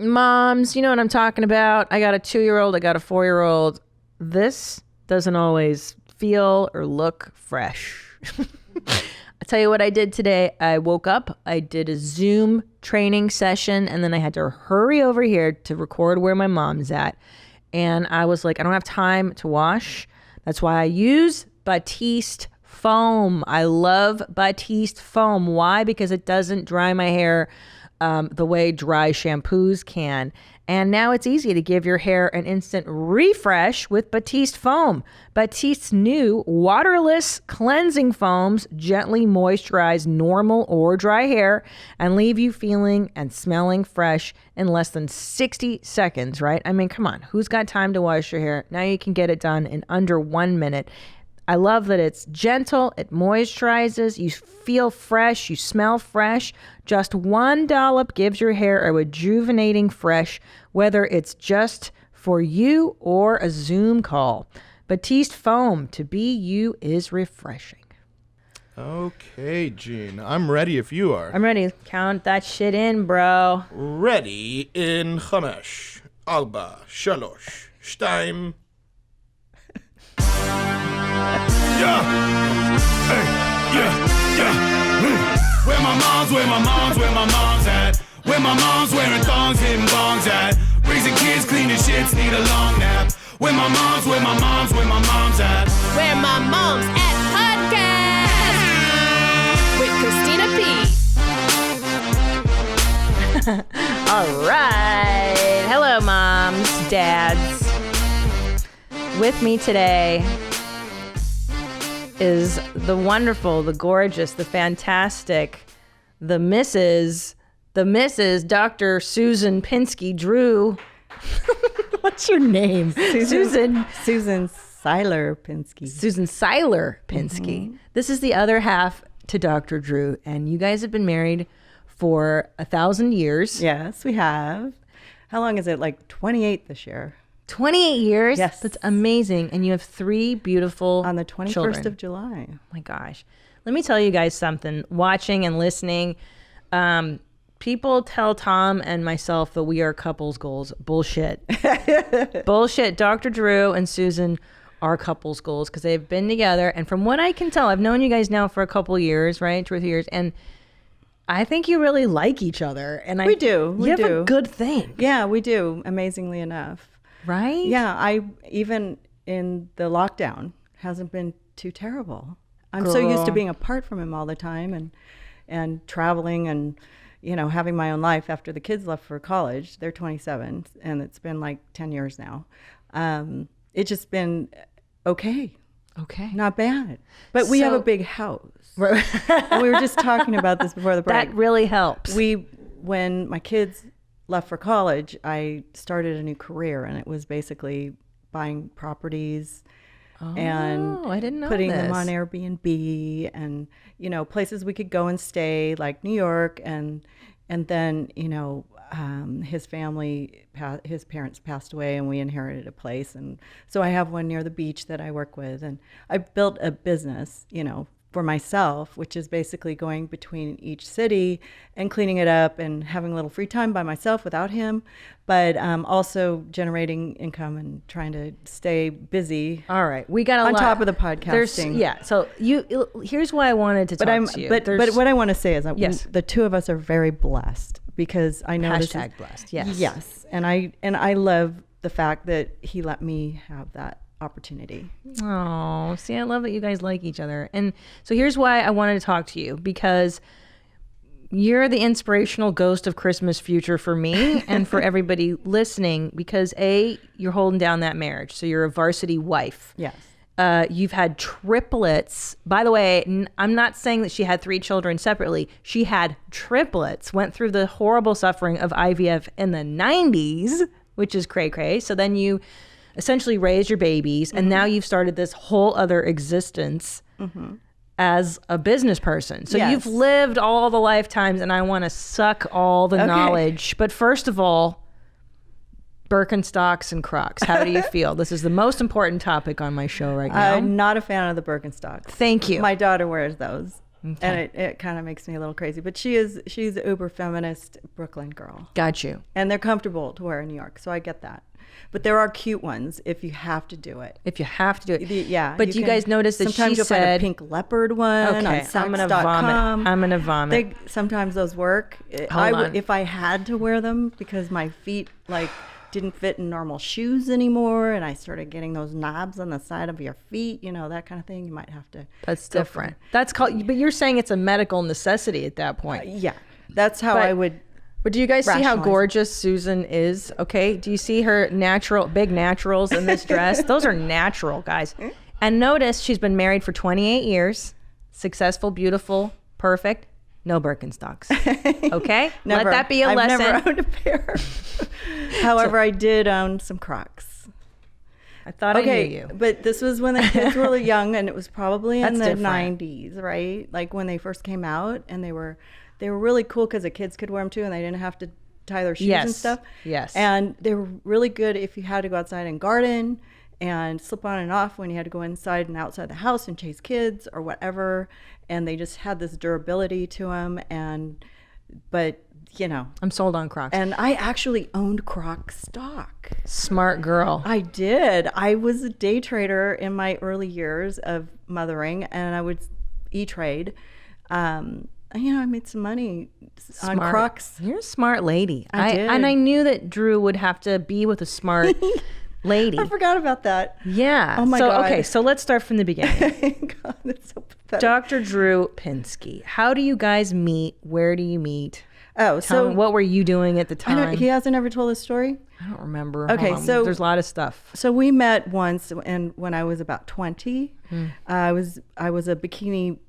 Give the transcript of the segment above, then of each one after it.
Moms, you know what I'm talking about. I got a 2-year-old, I got a 4-year-old. This doesn't always feel or look fresh. I'll tell you what I did today. I woke up, I did a Zoom training session, and then I had to hurry over here to record Where My Mom's At. And I was like, I don't have time to wash. That's why I use Batiste foam. I love Batiste foam. Why? Because it doesn't dry my hair the way dry shampoos can. And now it's easy to give your hair an instant refresh with Batiste foam. Batiste's new waterless cleansing foams gently moisturize normal or dry hair and leave you feeling and smelling fresh in less than 60 seconds, right? I mean, come on, who's got time to wash your hair? Now you can get it done in under 1 minute. I love that it's gentle, it moisturizes, you feel fresh, you smell fresh. Just one dollop gives your hair a rejuvenating fresh, whether it's just for you or a Zoom call. Batiste foam, to be you is refreshing. Okay, Gene, I'm ready if you are. I'm ready. Count that shit in, bro. Ready in 5, 4, 3, 2. Yeah, hey, yeah. Where my mom's at? Where my mom's wearing thongs, hitting bongs at? Raising kids, cleaning shits, need a long nap. Where my mom's at? Where My Mom's At podcast with Christina P. All right. Hello, moms, dads. With me today is the wonderful, the gorgeous, the fantastic, the Mrs. Dr. Susan Pinsky Drew. What's your name? Susan Seiler Pinsky. Susan Seiler Pinsky. Mm-hmm. This is the other half to Dr. Drew, and you guys have been married for 1,000 years. Yes, we have. How long is it? Like 28 this year. 28 years? Yes. That's amazing. And you have 3 beautiful on the 21st children. of July. Oh my gosh. Let me tell you guys something. Watching and listening, people tell Tom and myself that we are couples goals. Bullshit. Bullshit. Dr. Drew and Susan are couples goals because they've been together. And from what I can tell, I've known you guys now for a couple years, right? 2 or 3 years. And I think you really like each other. And we do. You have a good thing. Yeah, we do. Amazingly enough. Right? Yeah, I even in the lockdown hasn't been too terrible. I'm so used to being apart from him all the time and traveling and having my own life after the kids left for college. They're 27 and it's been like 10 years now. It's just been okay. Okay. Not bad. But we have a big house. And we were just talking about this before the break. That really helps. When my kids left for college, I started a new career, and it was basically buying properties and I didn't know putting them this. on Airbnb and places we could go and stay, like New York, and then his parents passed away, and we inherited a place, and so I have one near the beach that I work with, and I built a business for myself, which is basically going between each city and cleaning it up and having a little free time by myself without him, but also generating income and trying to stay busy. All right, we got on top of the podcasting. So here's why I wanted to talk to you. But what I want to say is that yes. the two of us are very blessed because I know Hashtag blessed. Yes, and I love the fact that he let me have that opportunity. Oh, see, I love that you guys like each other. And so here's why I wanted to talk to you, because you're the inspirational ghost of Christmas future for me and for everybody listening, because you're holding down that marriage. So you're a varsity wife. Yes. You've had triplets. By the way, I'm not saying that she had 3 children separately. She had triplets, went through the horrible suffering of IVF in the 90s, which is cray-cray. So then you essentially raised your babies, and now you've started this whole other existence as a business person. So you've lived all the lifetimes, and I want to suck all the knowledge. But first of all, Birkenstocks and Crocs. How do you feel? This is the most important topic on my show right now. I'm not a fan of the Birkenstocks. Thank you. My daughter wears those. And it kind of makes me a little crazy. But she's an uber feminist Brooklyn girl. Got you. And they're comfortable to wear in New York, so I get that. But there are cute ones if you have to do it. If you have to do it. Yeah. But you guys notice that sometimes you'll find a pink leopard one on Saks.com. I'm going to vomit. I'm going to vomit. Sometimes those work. If I had to wear them because my feet didn't fit in normal shoes anymore, and I started getting those knobs on the side of your feet, that kind of thing, you might have to. That's different. That's called, but you're saying it's a medical necessity at that point. Yeah. That's how I would. But do you guys see how rationalize gorgeous Susan is? Okay. Do you see her big naturals in this dress? Those are natural, guys. And notice she's been married for 28 years. Successful, beautiful, perfect. No Birkenstocks. Okay? Never. Let that be a lesson. I've never owned a pair. However, I did own some Crocs. I thought I knew you. But this was when the kids were really young, and it was probably in the different. 90s, right? Like when they first came out, and they were really cool because the kids could wear them too, and they didn't have to tie their shoes and stuff. Yes. And they were really good if you had to go outside and garden and slip on and off when you had to go inside and outside the house and chase kids or whatever. And they just had this durability to them. But I'm sold on Crocs. And I actually owned Croc stock. Smart girl. I did. I was a day trader in my early years of mothering, and I would e-trade. I made some money on Crocs. You're a smart lady. I did. And I knew that Drew would have to be with a smart lady. I forgot about that. Yeah. Oh my God. Okay, so let's start from the beginning. God, that's so pathetic. Dr. Drew Pinsky. How do you guys meet? Where do you meet? Oh, Tell me, what were you doing at the time? He hasn't ever told this story? I don't remember. Okay, so there's a lot of stuff. So we met once, and when I was about 20, I was a bikini.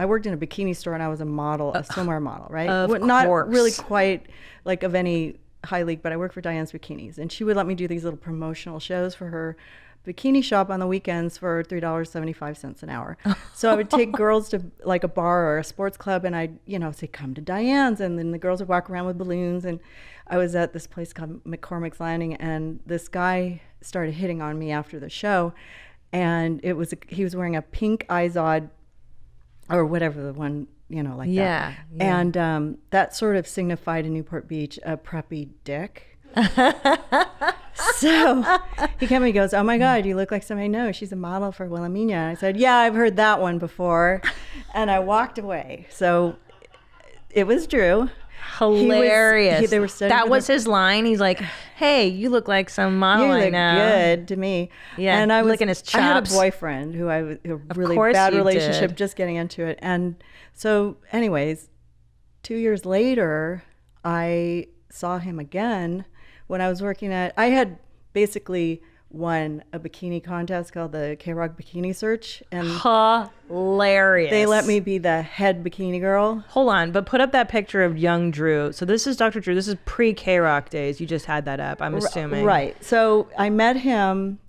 I worked in a bikini store, and I was a model, a swimwear model, right? Not course. really quite like of any high league, but I worked for Diane's Bikinis, and she would let me do these little promotional shows for her bikini shop on the weekends for $3.75 an hour. So I would take girls to like a bar or a sports club, and I'd say, come to Diane's, and then the girls would walk around with balloons. And I was at this place called McCormick's Landing, and this guy started hitting on me after the show, and he was wearing a pink Izod or whatever the one, like that. Yeah. And that sort of signified in Newport Beach a preppy dick. So he came and he goes, oh my God, you look like somebody I know. She's a model for Wilhelmina. And I said, yeah, I've heard that one before. And I walked away. So it was Drew. Hilarious. They were that was his line. He's like, hey, you look like some model you I look know. good to me. Yeah, and I was licking his chops. I had a boyfriend who a really bad relationship, just getting into it. And so anyways, 2 years later, I saw him again when I was working I had basically won a bikini contest called the K-Rock Bikini Search, and hilarious. They let me be the head bikini girl. Hold on, but put up that picture of young Drew. So this is Dr. Drew. This is pre K-Rock days. You just had that up, I'm assuming. Right. So I met him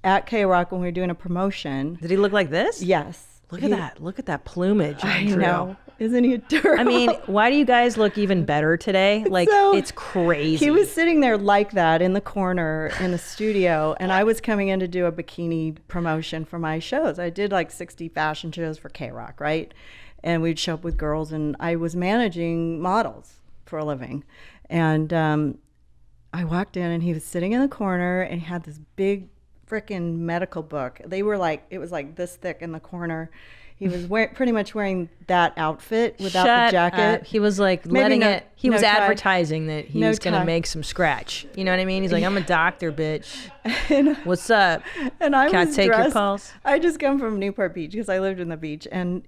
at K-Rock when we were doing a promotion. Did he look like this? Yes. Look at that. Look at that plumage. I Drew. know. Isn't he adorable? I mean, why do you guys look even better today? Like, it's crazy. He was sitting there like that in the corner in the studio, and I was coming in to do a bikini promotion for my shows. I did like 60 fashion shows for K-Rock, right? And we'd show up with girls, and I was managing models for a living. And I walked in, and he was sitting in the corner, and he had this big freaking medical book. It was like this thick in the corner. He was pretty much wearing that outfit without the jacket. Up. He was like he was advertising that he was going to make some scratch. You know what I mean? He's like, I'm a doctor, bitch. What's up? And I Can was I take dressed, your pulse? I just come from Newport Beach because I lived in the beach. And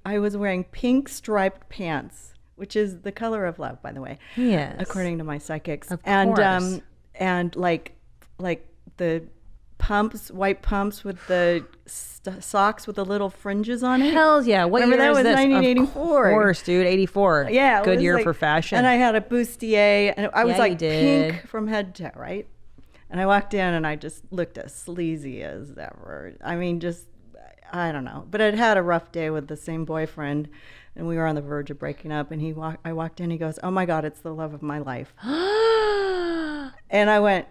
I was wearing pink striped pants, which is the color of love, by the way. Yes. According to my psychics. Of course. And like the white pumps with the socks with the little fringes on it. Hell yeah. What Remember year that is was this? 1984. Of course, dude. 84. Yeah. Good year for fashion. And I had a bustier, and I was Yeah, like you did. pink from head to toe, right? And I walked in, and I just looked as sleazy as ever. I mean, just, I don't know. But I'd had a rough day with the same boyfriend, and we were on the verge of breaking up. And I walked in, he goes, oh my God, it's the love of my life. And I went,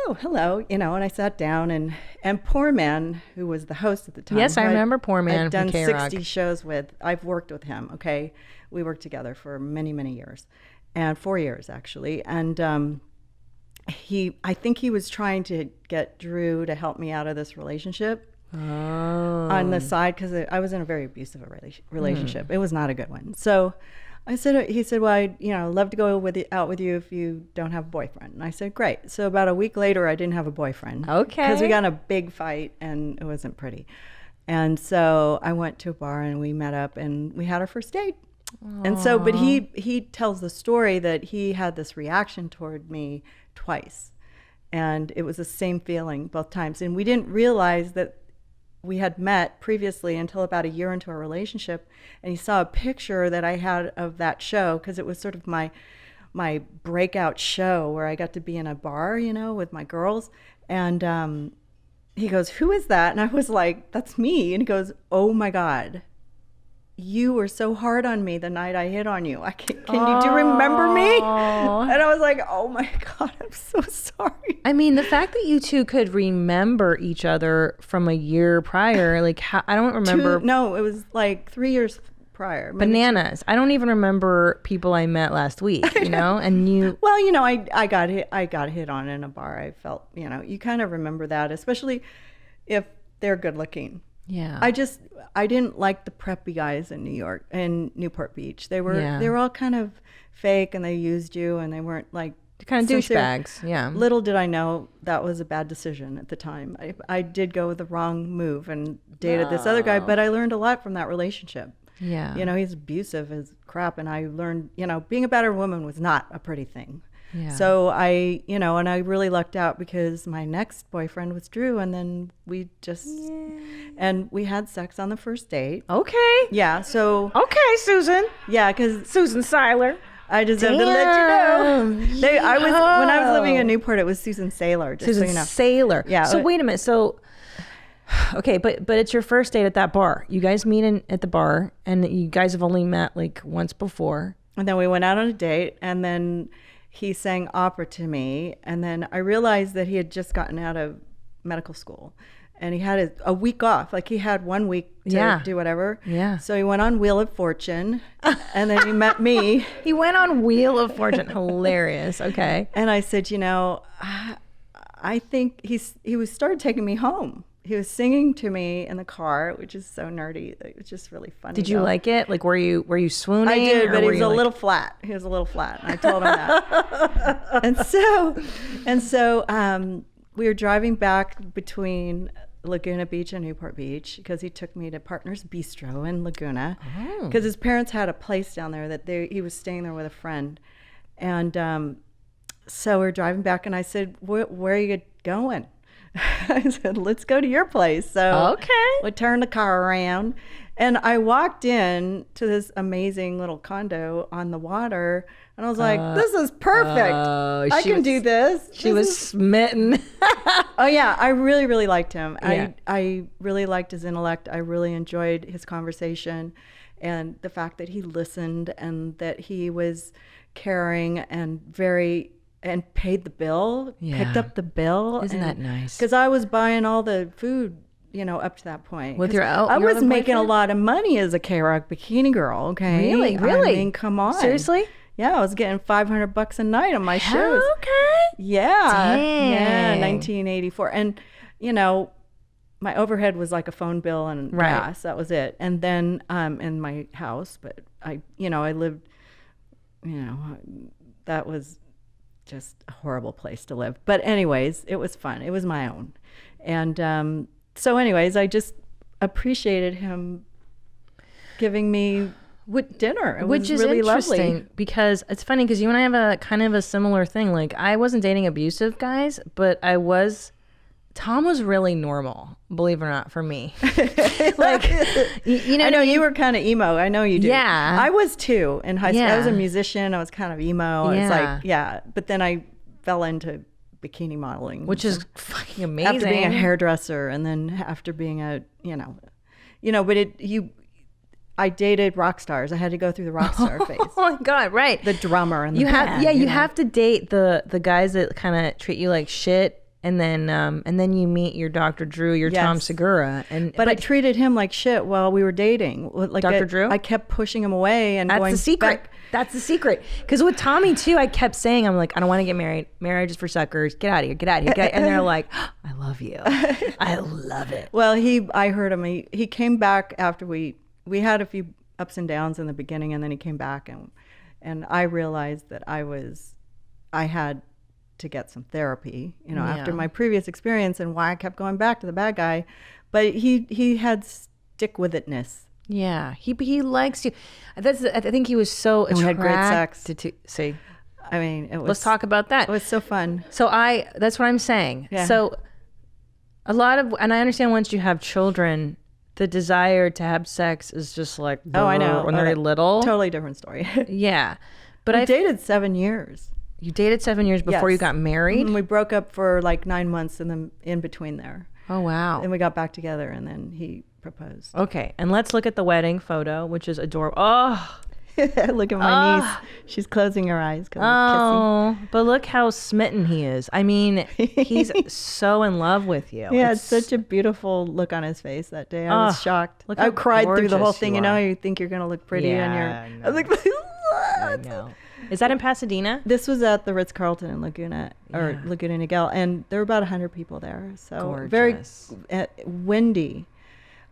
oh, hello, and I sat down, and Poor Man, who was the host at the time. Yes, I remember Poor Man I've done from K-Rock. 60 shows with. I've worked with him. Okay, we worked together for many, many years, and 4 years actually. And I think he was trying to get Drew to help me out of this relationship on the side, because I was in a very abusive relationship. It was not a good one. So he said, well, I'd love to go out with you if you don't have a boyfriend. And I said, great. So about a week later, I didn't have a boyfriend. Okay. Because we got in a big fight and it wasn't pretty. And so I went to a bar and we met up and we had our first date. Aww. And so, but he tells the story that he had this reaction toward me twice. And it was the same feeling both times. And we didn't realize that we had met previously until about a year into our relationship, and he saw a picture that I had of that show, because it was sort of my breakout show where I got to be in a bar, with my girls. And he goes, who is that? And I was like, that's me. And he goes, oh my God, you were so hard on me the night I hit on you. Do you remember me? And I was like, oh my God, I'm so sorry. I mean, the fact that you two could remember each other from a year prior, like, I don't remember. No, it was like 3 years prior. Bananas. I don't even remember people I met last week, and you. Well, I got hit on in a bar. I felt, you kind of remember that, especially if they're good looking. Yeah. I didn't like the preppy guys in New York and Newport Beach. They were all kind of fake, and they used you, and they weren't like kind of douchebags. Yeah. Little did I know that was a bad decision at the time. I did go with the wrong move and dated this other guy, but I learned a lot from that relationship. Yeah. He's abusive as crap, and I learned, being a better woman was not a pretty thing. Yeah. So I really lucked out, because my next boyfriend was Drew, and then we and we had sex on the first date. Okay. Yeah. So. Okay, Susan. Yeah, because Susan Seiler. I just have to let you know. When I was living in Newport, it was Susan Sailor. Susan Sailor. Yeah. So wait a minute. So. Okay, but it's your first date at that bar. You guys meet at the bar, and you guys have only met like once before. And then we went out on a date, and then he sang opera to me, and then I realized that he had just gotten out of medical school, and he had a week off. Like, he had 1 week to do whatever. Yeah. So he went on Wheel of Fortune, and then he met me. He went on Wheel of Fortune. Hilarious. Okay. And I said, I think he started taking me home. He was singing to me in the car, which is so nerdy. It was just really funny. Did you like it? Like, were you swooning? I did, but he was a little flat. He was a little flat. And I told him that. and so we were driving back between Laguna Beach and Newport Beach, because he took me to Partners Bistro in Laguna, because his parents had a place down there that he was staying there with a friend. And so we're driving back, and I said, where are you going? I said, let's go to your place. So we turned the car around, and I walked in to this amazing little condo on the water, and I was like, this is perfect. I can do this. She was smitten. Oh yeah, I really, really liked him. Yeah. I really liked his intellect. I really enjoyed his conversation, and the fact that he listened, and that he was caring and and paid the bill, picked up the bill. Isn't that nice? Because I was buying all the food, up to that point. I was making a lot of money as a K-Rock bikini girl, okay? Really? I mean, come on. Seriously? Yeah, I was getting $500 a night on my shows. Okay. Yeah. Dang. Yeah, 1984. And, my overhead was like a phone bill and gas. That was it. And then in my house, but I lived, that was just a horrible place to live. But anyways, it was fun. It was my own. And so anyways, I just appreciated him giving me dinner. Which is really interesting lovely. Because it's funny, because you and I have a kind of a similar thing. Like, I wasn't dating abusive guys, but Tom was really normal, believe it or not, for me. Like, I know you were kind of emo. I know you did. Yeah. I was too in high school. I was a musician. I was kind of emo. Yeah. It's like, but then I fell into bikini modeling. Which is fucking amazing. After being a hairdresser, and then after being I dated rock stars. I had to go through the rock star phase. Oh my God, right. The drummer and the band. You have to date the guys that kind of treat you like shit and then you meet your Dr. Drew, your Tom Segura, but I treated him like shit while we were dating. Like Dr. Drew, I kept pushing him away, and that's going the secret. back. That's the secret. Because with Tommy too, I kept saying, I'm like, I don't want to get married. Marriage is for suckers. Get out of here. Get out of here. And they're like, oh, I love you. I love it. Well, I heard him. He came back after we had a few ups and downs in the beginning, and then he came back, and I realized that I had to get some therapy, after my previous experience, and why I kept going back to the bad guy. But he had stick with itness. Yeah, he likes you. I think he was so attracted. We had great sex. See, I mean, let's talk about that. It was so fun. So that's what I'm saying. Yeah. So and I understand once you have children, the desire to have sex is just like, I know, when they're little. Totally different story. Yeah, but I dated 7 years. You dated 7 years before you got married? And we broke up for like 9 months in between there. Oh, wow. And we got back together, and then he proposed. Okay, and let's look at the wedding photo, which is adorable. Oh, look at my niece. She's closing her eyes because I'm kissing. But look how smitten he is. I mean, he's so in love with you. Yeah, it's such a beautiful look on his face that day. I was shocked. I cried through the whole thing. You think you're going to look pretty on your... I was like, what? I know. Is that in Pasadena? This was at the Ritz-Carlton in Laguna Niguel, and there were about 100 people there. So gorgeous. Very windy.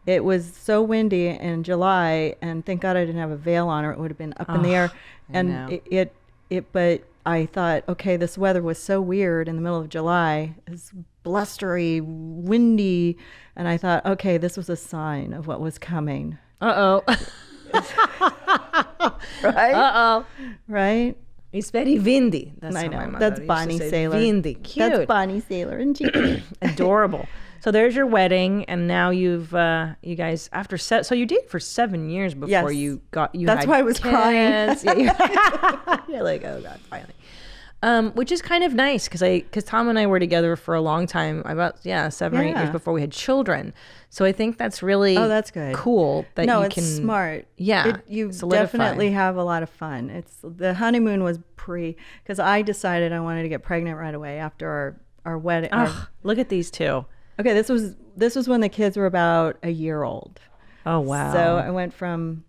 It was so windy in July, and thank God I didn't have a veil on, or it would have been up in the air. And but I thought, okay, this weather was so weird in the middle of July. It's blustery, windy, and I thought, okay, this was a sign of what was coming. Right? Right? It's very windy. That's I how my know. mother That's used Bonnie to say. Sailor. Windy. Cute. That's Bonnie Sailor and Chicken. Adorable. So there's your wedding, and now you've you guys so you dated for 7 years before you got you. That's why I was crying. Yeah, you're like, oh God, finally. Which is kind of nice because Tom and I were together for a long time, about 7 or 8 years before we had children. So I think that's really that's good. Cool that you can. It's smart. Yeah, you definitely have a lot of fun. It's the honeymoon was because I decided I wanted to get pregnant right away after our wedding. Look at these two. Okay, this was when the kids were about a year old. Oh wow! So I went from.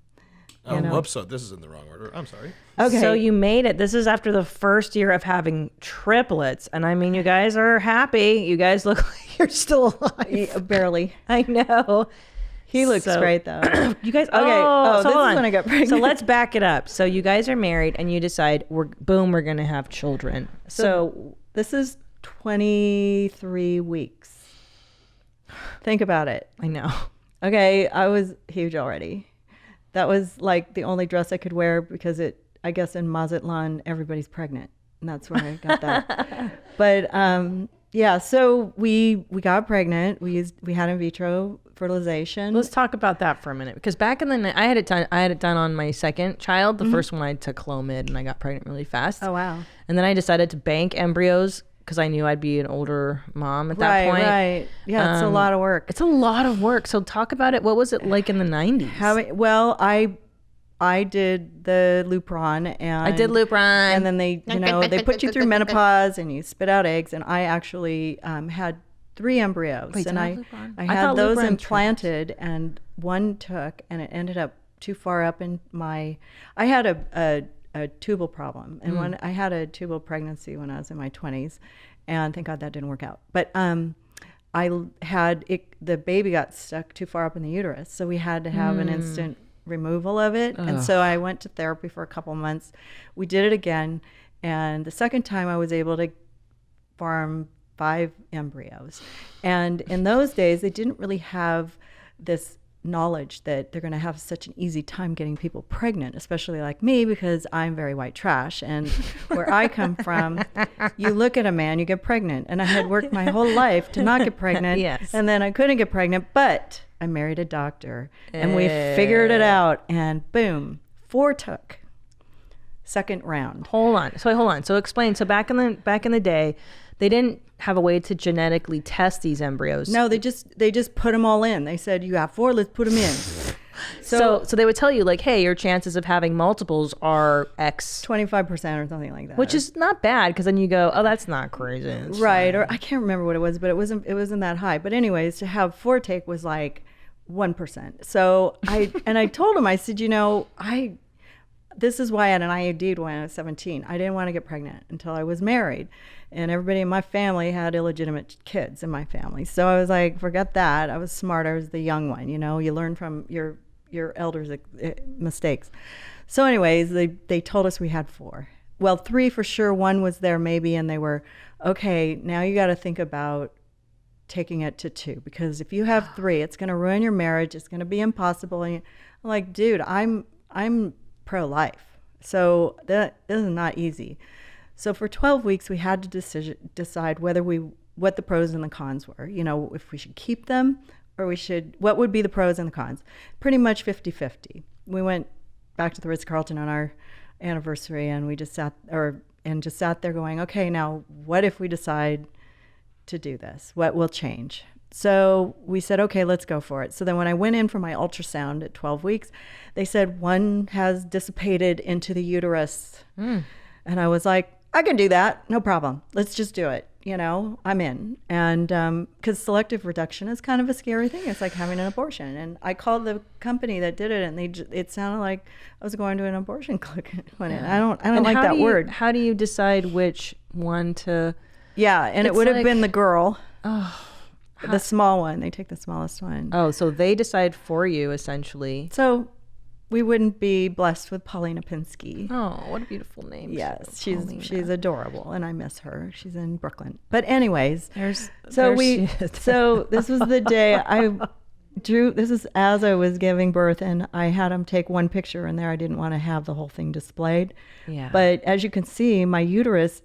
Whoops! So this is in the wrong order. I'm sorry. Okay. So you made it. This is after the first year of having triplets, and I mean, you guys are happy. You guys look like you're still alive. Barely. I know. He looks great though. You guys. Okay. So this is when I got pregnant. So let's back it up. So you guys are married, and you decide we're gonna have children. So this is 23 weeks. Think about it. I know. Okay, I was huge already. That was like the only dress I could wear because I guess in Mazatlan, everybody's pregnant. And that's where I got that. But so we got pregnant. We had in vitro fertilization. Let's talk about that for a minute. Because back in the I had it done on my second child. The first one I took Clomid and I got pregnant really fast. Oh, wow. And then I decided to bank embryos because I knew I'd be an older mom at that point. Right. Yeah, it's a lot of work. It's a lot of work. So talk about it. What was it like in the 90s? I did the Lupron, and then they put you through menopause and you spit out eggs, and I actually had 3 embryos. Wait, and I had those implanted, and one took, and it ended up too far up in my. I had a tubal problem, and when I had a tubal pregnancy when I was in my 20s, and thank God that didn't work out. But I had the baby got stuck too far up in the uterus, so we had to have an instant removal of it. And so I went to therapy for a couple months. We did it again, and the second time I was able to farm 5 embryos. And in those days, they didn't really have this knowledge that they're going to have such an easy time getting people pregnant, especially like me, because I'm very white trash. And where I come from, you look at a man, you get pregnant. And I had worked my whole life to not get pregnant. Yes. And then I couldn't get pregnant, but I married a doctor and we figured it out, and boom, 4 took. Second round. Hold on. So explain. So back in the day, they didn't have a way to genetically test these embryos. No, they just put them all in. They said, you have 4, let's put them in. So they would tell you like, hey, your chances of having multiples are X, 25% or something like that. which is not bad because then you go, oh, that's not crazy. It's right. fine. Or I can't remember what it was, but it wasn't that high. But anyways, to have 4 take was like 1%. So I told him, I said, this is why I had an IUD when I was 17. I didn't want to get pregnant until I was married. And everybody in my family had illegitimate kids in my family. So I was like, forget that. I was smart. I was the young one. You learn from your elders' mistakes. So anyways, they told us we had 4. Well, 3 for sure. 1 was there maybe. And they were, okay, now you got to think about taking it to 2. Because if you have 3, it's going to ruin your marriage. It's going to be impossible. And I'm like, dude, I'm pro-life. So this is not easy. So for 12 weeks, we had to decide what the pros and the cons were. If we should keep them or what would be the pros and the cons. Pretty much 50-50. We went back to the Ritz-Carlton on our anniversary and we just sat there going, okay, now what if we decide to do this? What will change? So we said, okay, let's go for it. So then when I went in for my ultrasound at 12 weeks, they said 1 has dissipated into the uterus. And I was like, I can do that. No problem. Let's just do it. I'm in. And because selective reduction is kind of a scary thing. It's like having an abortion. And I called the company that did it, and it sounded like I was going to an abortion clinic. I don't like that word. How do you decide which one to? Yeah, and it would have been the girl. Oh, the small one. They take the smallest one. Oh, so they decide for you essentially. So we wouldn't be blessed with Paulina Pinsky. Oh, what a beautiful name. Yes, she's adorable, and I miss her. She's in Brooklyn. But anyways, so this was the day this is as I was giving birth, and I had him take one picture in there. I didn't want to have the whole thing displayed. Yeah. But as you can see, my uterus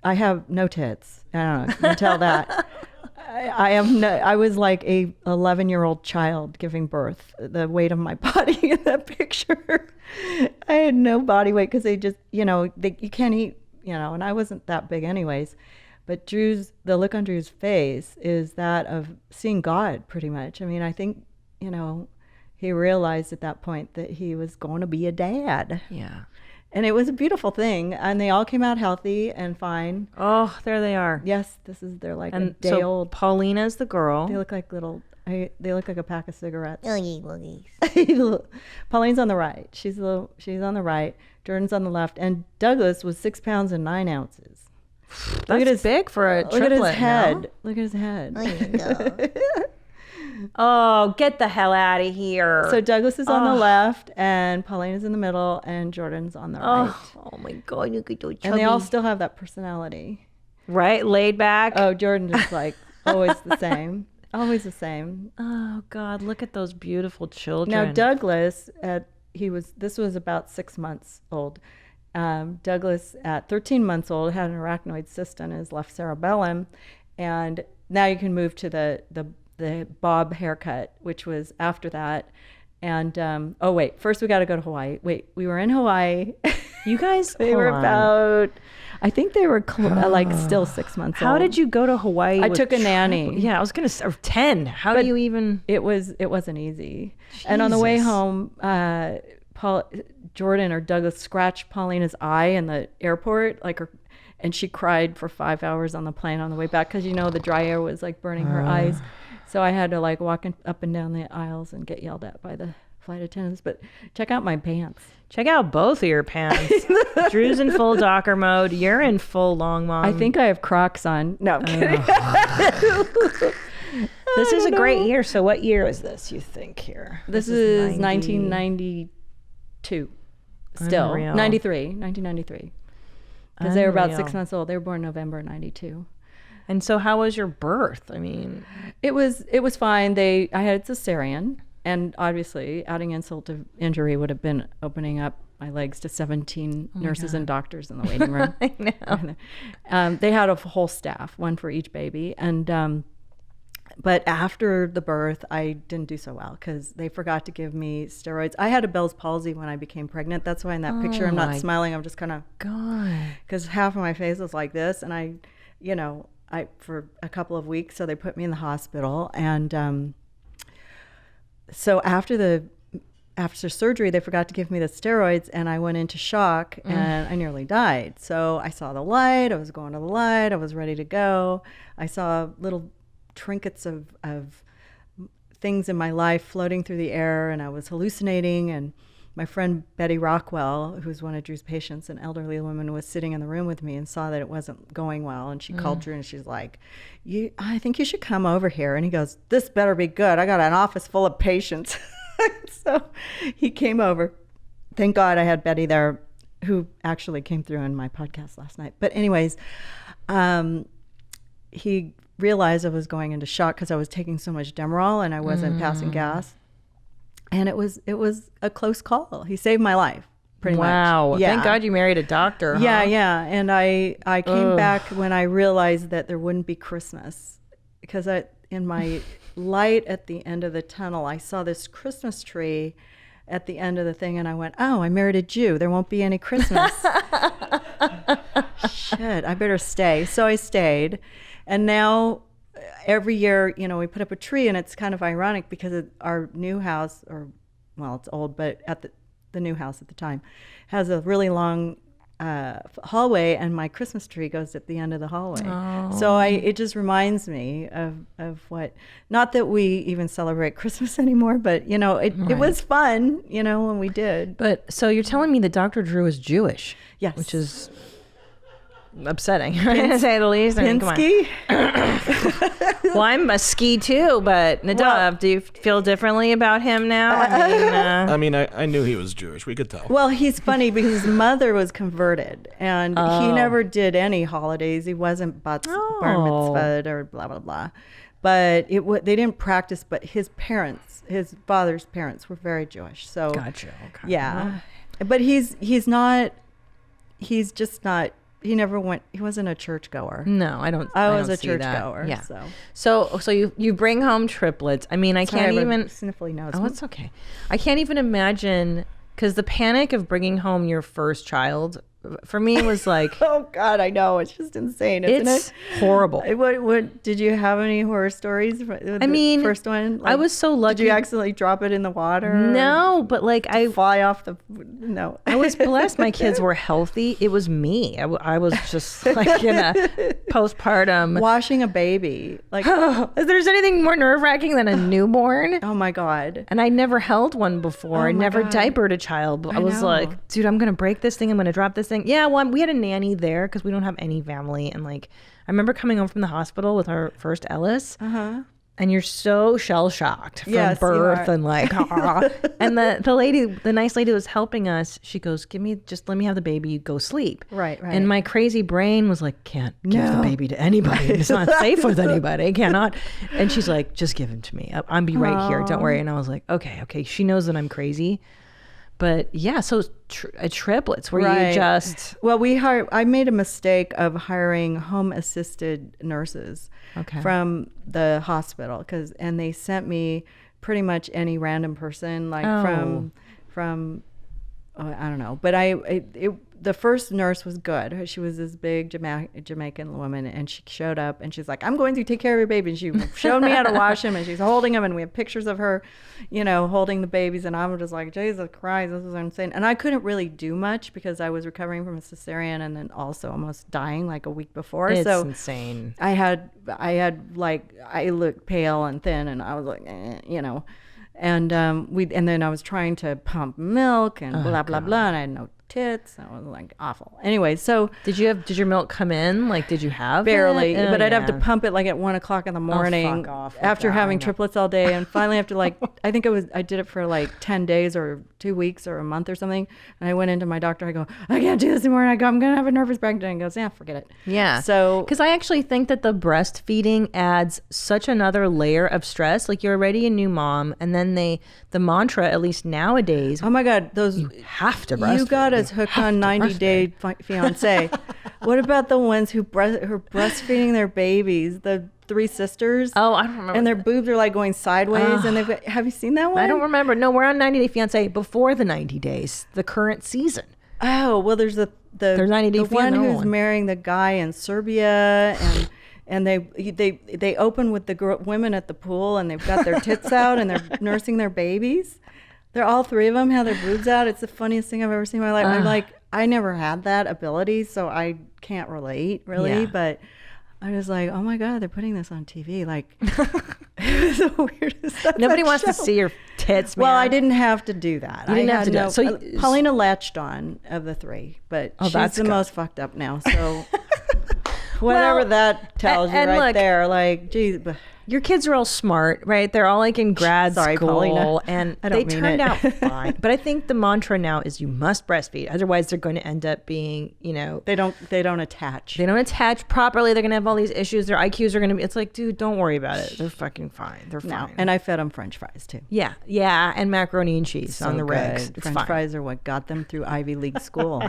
I have no tits. I don't know, you can tell that. I was like a 11-year-old child giving birth. The weight of my body in that picture, I had no body weight because they just, you can't eat, and I wasn't that big anyways. But the look on Drew's face is that of seeing God pretty much. I mean, I think, he realized at that point that he was going to be a dad. Yeah. And it was a beautiful thing, and they all came out healthy and fine. Oh, there they are. Yes, they're like a day old. Paulina's the girl. They look like they look like a pack of cigarettes. Boogies. Pauline's on the right. She's on the right. Jordan's on the left, and Douglas was 6 pounds and 9 ounces. That's big for a triplet. Look at his head. No? Look at his head. Oh, get the hell out of here. So Douglas is on the left, and Pauline is in the middle, and Jordan's on the right. Oh my God, you could do chubby. And they all still have that personality. Right? Laid back. Oh, Jordan is like always the same. Always the same. Oh God, look at those beautiful children. Now Douglas, this was about 6 months old. Douglas at 13 months old had an arachnoid cyst on his left cerebellum, and now you can move to the bob haircut, which was after that. And first we got to go to Hawaii. We were in Hawaii. You guys, they were about, I think they were still 6 months old. How did you go to Hawaii? I took a nanny. Yeah, I was gonna say 10. How do you even? It wasn't easy. Jesus. And on the way home, Jordan or Douglas scratched Paulina's eye in the airport, and she cried for 5 hours on the plane on the way back because the dry air was like burning her eyes. So I had to walk up and down the aisles and get yelled at by the flight attendants. But check out my pants. Check out both of your pants. Drew's in full Docker mode. You're in full long mom. I think I have Crocs on. No, I'm kidding. This is a great year. So what year is this, you think, here? This is 1992. Still. Unreal. 1993. Because they were about 6 months old. They were born November 92. And so how was your birth? I mean, it was fine. I had cesarean, and obviously adding insult to injury would have been opening up my legs to 17 nurses and doctors in the waiting room. I know. They had a whole staff, one for each baby. And but after the birth, I didn't do so well because they forgot to give me steroids. I had a Bell's palsy when I became pregnant. That's why in that picture I'm not smiling. I'm just kind of, God, because half of my face was like this, and I for a couple of weeks, so they put me in the hospital. And so after the after surgery, they forgot to give me the steroids, and I went into shock, and I nearly died. So I saw the light. I was going to the light. I was ready to go. I saw little trinkets of things in my life floating through the air, and I was hallucinating. And my friend Betty Rockwell, who's one of Drew's patients, an elderly woman, was sitting in the room with me and saw that it wasn't going well. And she called Drew, and she's like, I think you should come over here. And he goes, this better be good. I got an office full of patients. So he came over. Thank God I had Betty there, who actually came through on my podcast last night. But anyways, he realized I was going into shock because I was taking so much Demerol and I wasn't passing gas. And it was a close call. He saved my life, pretty much. Wow. Yeah. Thank God you married a doctor. Huh? Yeah. And I came back when I realized that there wouldn't be Christmas, because in my light at the end of the tunnel, I saw this Christmas tree at the end of the thing, and I went, oh, I married a Jew. There won't be any Christmas. Shit, I better stay. So I stayed. And now every year, we put up a tree, and it's kind of ironic because our new house, it's old, but at the new house at the time, has a really long hallway, and my Christmas tree goes at the end of the hallway. Oh. So it just reminds me of what, not that we even celebrate Christmas anymore, but it was fun, when we did. But so you're telling me that Dr. Drew is Jewish? Yes. Which is upsetting, to say the least. Pinsky? Well, I'm a ski too, but Nadav, do you feel differently about him now? I mean, I knew he was Jewish. We could tell. Well, he's funny because his mother was converted, and he never did any holidays. He wasn't bar mitzvah or blah, blah, blah. But they didn't practice, but his father's parents were very Jewish. So gotcha. Okay. Yeah. But he's just not. He never went. He wasn't a churchgoer. No, I don't. I was a churchgoer. Yeah. So you bring home triplets. I mean, I can't even. Sniffly nose. Oh, it's okay. I can't even imagine, because the panic of bringing home your first child for me was like, oh God, I know, it's just insane, isn't it? It's horrible. What did you have any horror stories? I mean, first one, I was so lucky. Did you accidentally drop it in the water? No, but I fly off the. No, I was blessed. My kids were healthy. It was me. I was just like in a postpartum washing a baby. Like, if there's anything more nerve-wracking than a newborn. Oh my God! And I never held one before. I never diapered a child. I was like, dude, I'm gonna break this thing. I'm gonna drop this thing. Yeah, well, we had a nanny there because we don't have any family. And I remember coming home from the hospital with our first Ellis. And you're so shell-shocked from birth and and the nice lady who was helping us, she goes, let me have the baby, you go sleep. Right. And my crazy brain was like, can't give the baby to anybody. It's not safe with anybody. I cannot. And she's like, just give him to me. I'll be right here. Don't worry. And I was like, okay. She knows that I'm crazy. But yeah, so triplets where you just... Well, I made a mistake of hiring home-assisted nurses from the hospital, and they sent me pretty much any random person, from I don't know. But the first nurse was good. She was this big Jamaican woman, and she showed up, and she's like, I'm going to take care of your baby. And she showed me how to wash him, and she's holding him, and we have pictures of her, holding the babies. And I'm just like, Jesus Christ, this is insane. And I couldn't really do much because I was recovering from a cesarean and then also almost dying like a week before. It's insane. I looked pale and thin, and I was like, And then I was trying to pump milk and blah, blah, blah. And I had no tits. I was like awful. Anyway, so did your milk come in? Did you have barely? It? But I'd have to pump it at 1 o'clock in the morning after having triplets all day, and finally after I think I did it for 10 days or 2 weeks or a month or something. And I went into my doctor. I go, I can't do this anymore. And I go, I'm gonna have a nervous breakdown. And he goes, yeah, forget it. Yeah. So because I actually think that the breastfeeding adds such another layer of stress. You're already a new mom, and then the mantra, at least nowadays. Oh my God, you have to breastfeed. You got us hooked on 90 Day Fiance. What about the ones who are breastfeeding their babies? The three sisters. Oh, I don't remember. And their boobs are going sideways, and have you seen that one? I don't remember. No, we're on 90 Day Fiance before the 90 days, the current season. Oh, well, there's the 90 Day one who's marrying the guy in Serbia, and they open with the women at the pool, and they've got their tits out, and they're nursing their babies. They're all three of them have their boobs out. It's the funniest thing I've ever seen in my life. I'm like, I never had that ability, so I can't relate really. Yeah. But I was like, oh my God, they're putting this on TV. Like, it was the weirdest. Nobody wants to see your tits, man. Well, I didn't have to do that. You didn't I have had to do it. So Paulina latched on of the three, but she's that's the good. most fucked up now. So whatever Well, that tells you and right look, there, like, geez. your kids are all smart, right? They're all like in grad Sorry, school, Paulina. and I they don't mean turned it. out fine. But I think the mantra now is you must breastfeed, otherwise they're going to end up being, They don't attach. they don't attach properly. They're going to have all these issues. Their IQs are going to be. It's like, dude, don't worry about it. They're fucking fine. They're No, fine. and I fed them French fries too. yeah, and macaroni and cheese on the rigs. It's French fine. fries are what got them through Ivy League school.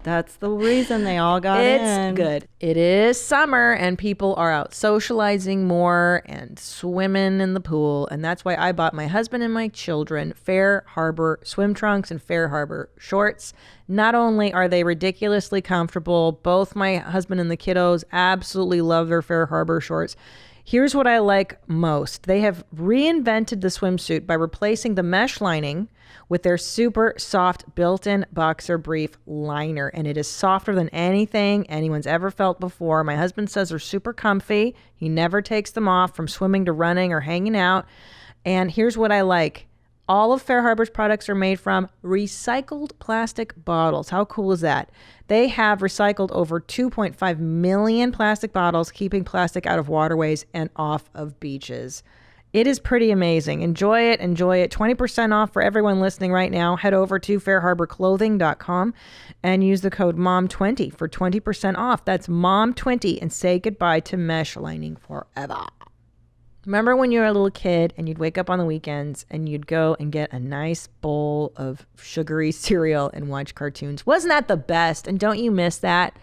That's the reason they all got in. It's good. It is summer and people are out socializing more and swimming in the pool. And that's why I bought my husband and my children Fair Harbor swim trunks and Fair Harbor shorts. Not only are they ridiculously comfortable, both my husband and the kiddos absolutely love their Fair Harbor shorts. Here's what I like most. They have reinvented the swimsuit by replacing the mesh lining with their super soft built-in boxer brief liner. And it is softer than anything anyone's ever felt before. My husband says they're super comfy. He never takes them off from swimming to running or hanging out. And here's what I like. All of Fair Harbor's products are made from recycled plastic bottles. How cool is that? They have recycled over 2.5 million plastic bottles, keeping plastic out of waterways and off of beaches. It is pretty amazing. Enjoy it. 20% off for everyone listening right now. Head over to fairharborclothing.com and use the code MOM20 for 20% off. That's MOM20 and say goodbye to mesh lining forever. Remember when you were a little kid and you'd wake up on the weekends and you'd go and get a nice bowl of sugary cereal and watch cartoons? Wasn't that the best? And don't you miss that?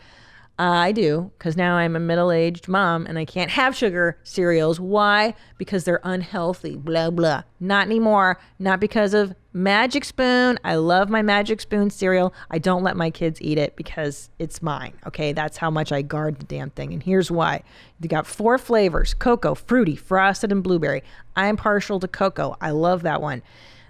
I do, because now I'm a middle-aged mom and I can't have sugar cereals. Why? Because they're unhealthy. Blah, blah. Not anymore. Not because of Magic Spoon. I love my Magic Spoon cereal. I don't let my kids eat it because it's mine. Okay, that's how much I guard the damn thing. And here's why. You got 4 flavors: cocoa, fruity, frosted, and blueberry. I am partial to cocoa. I love that one.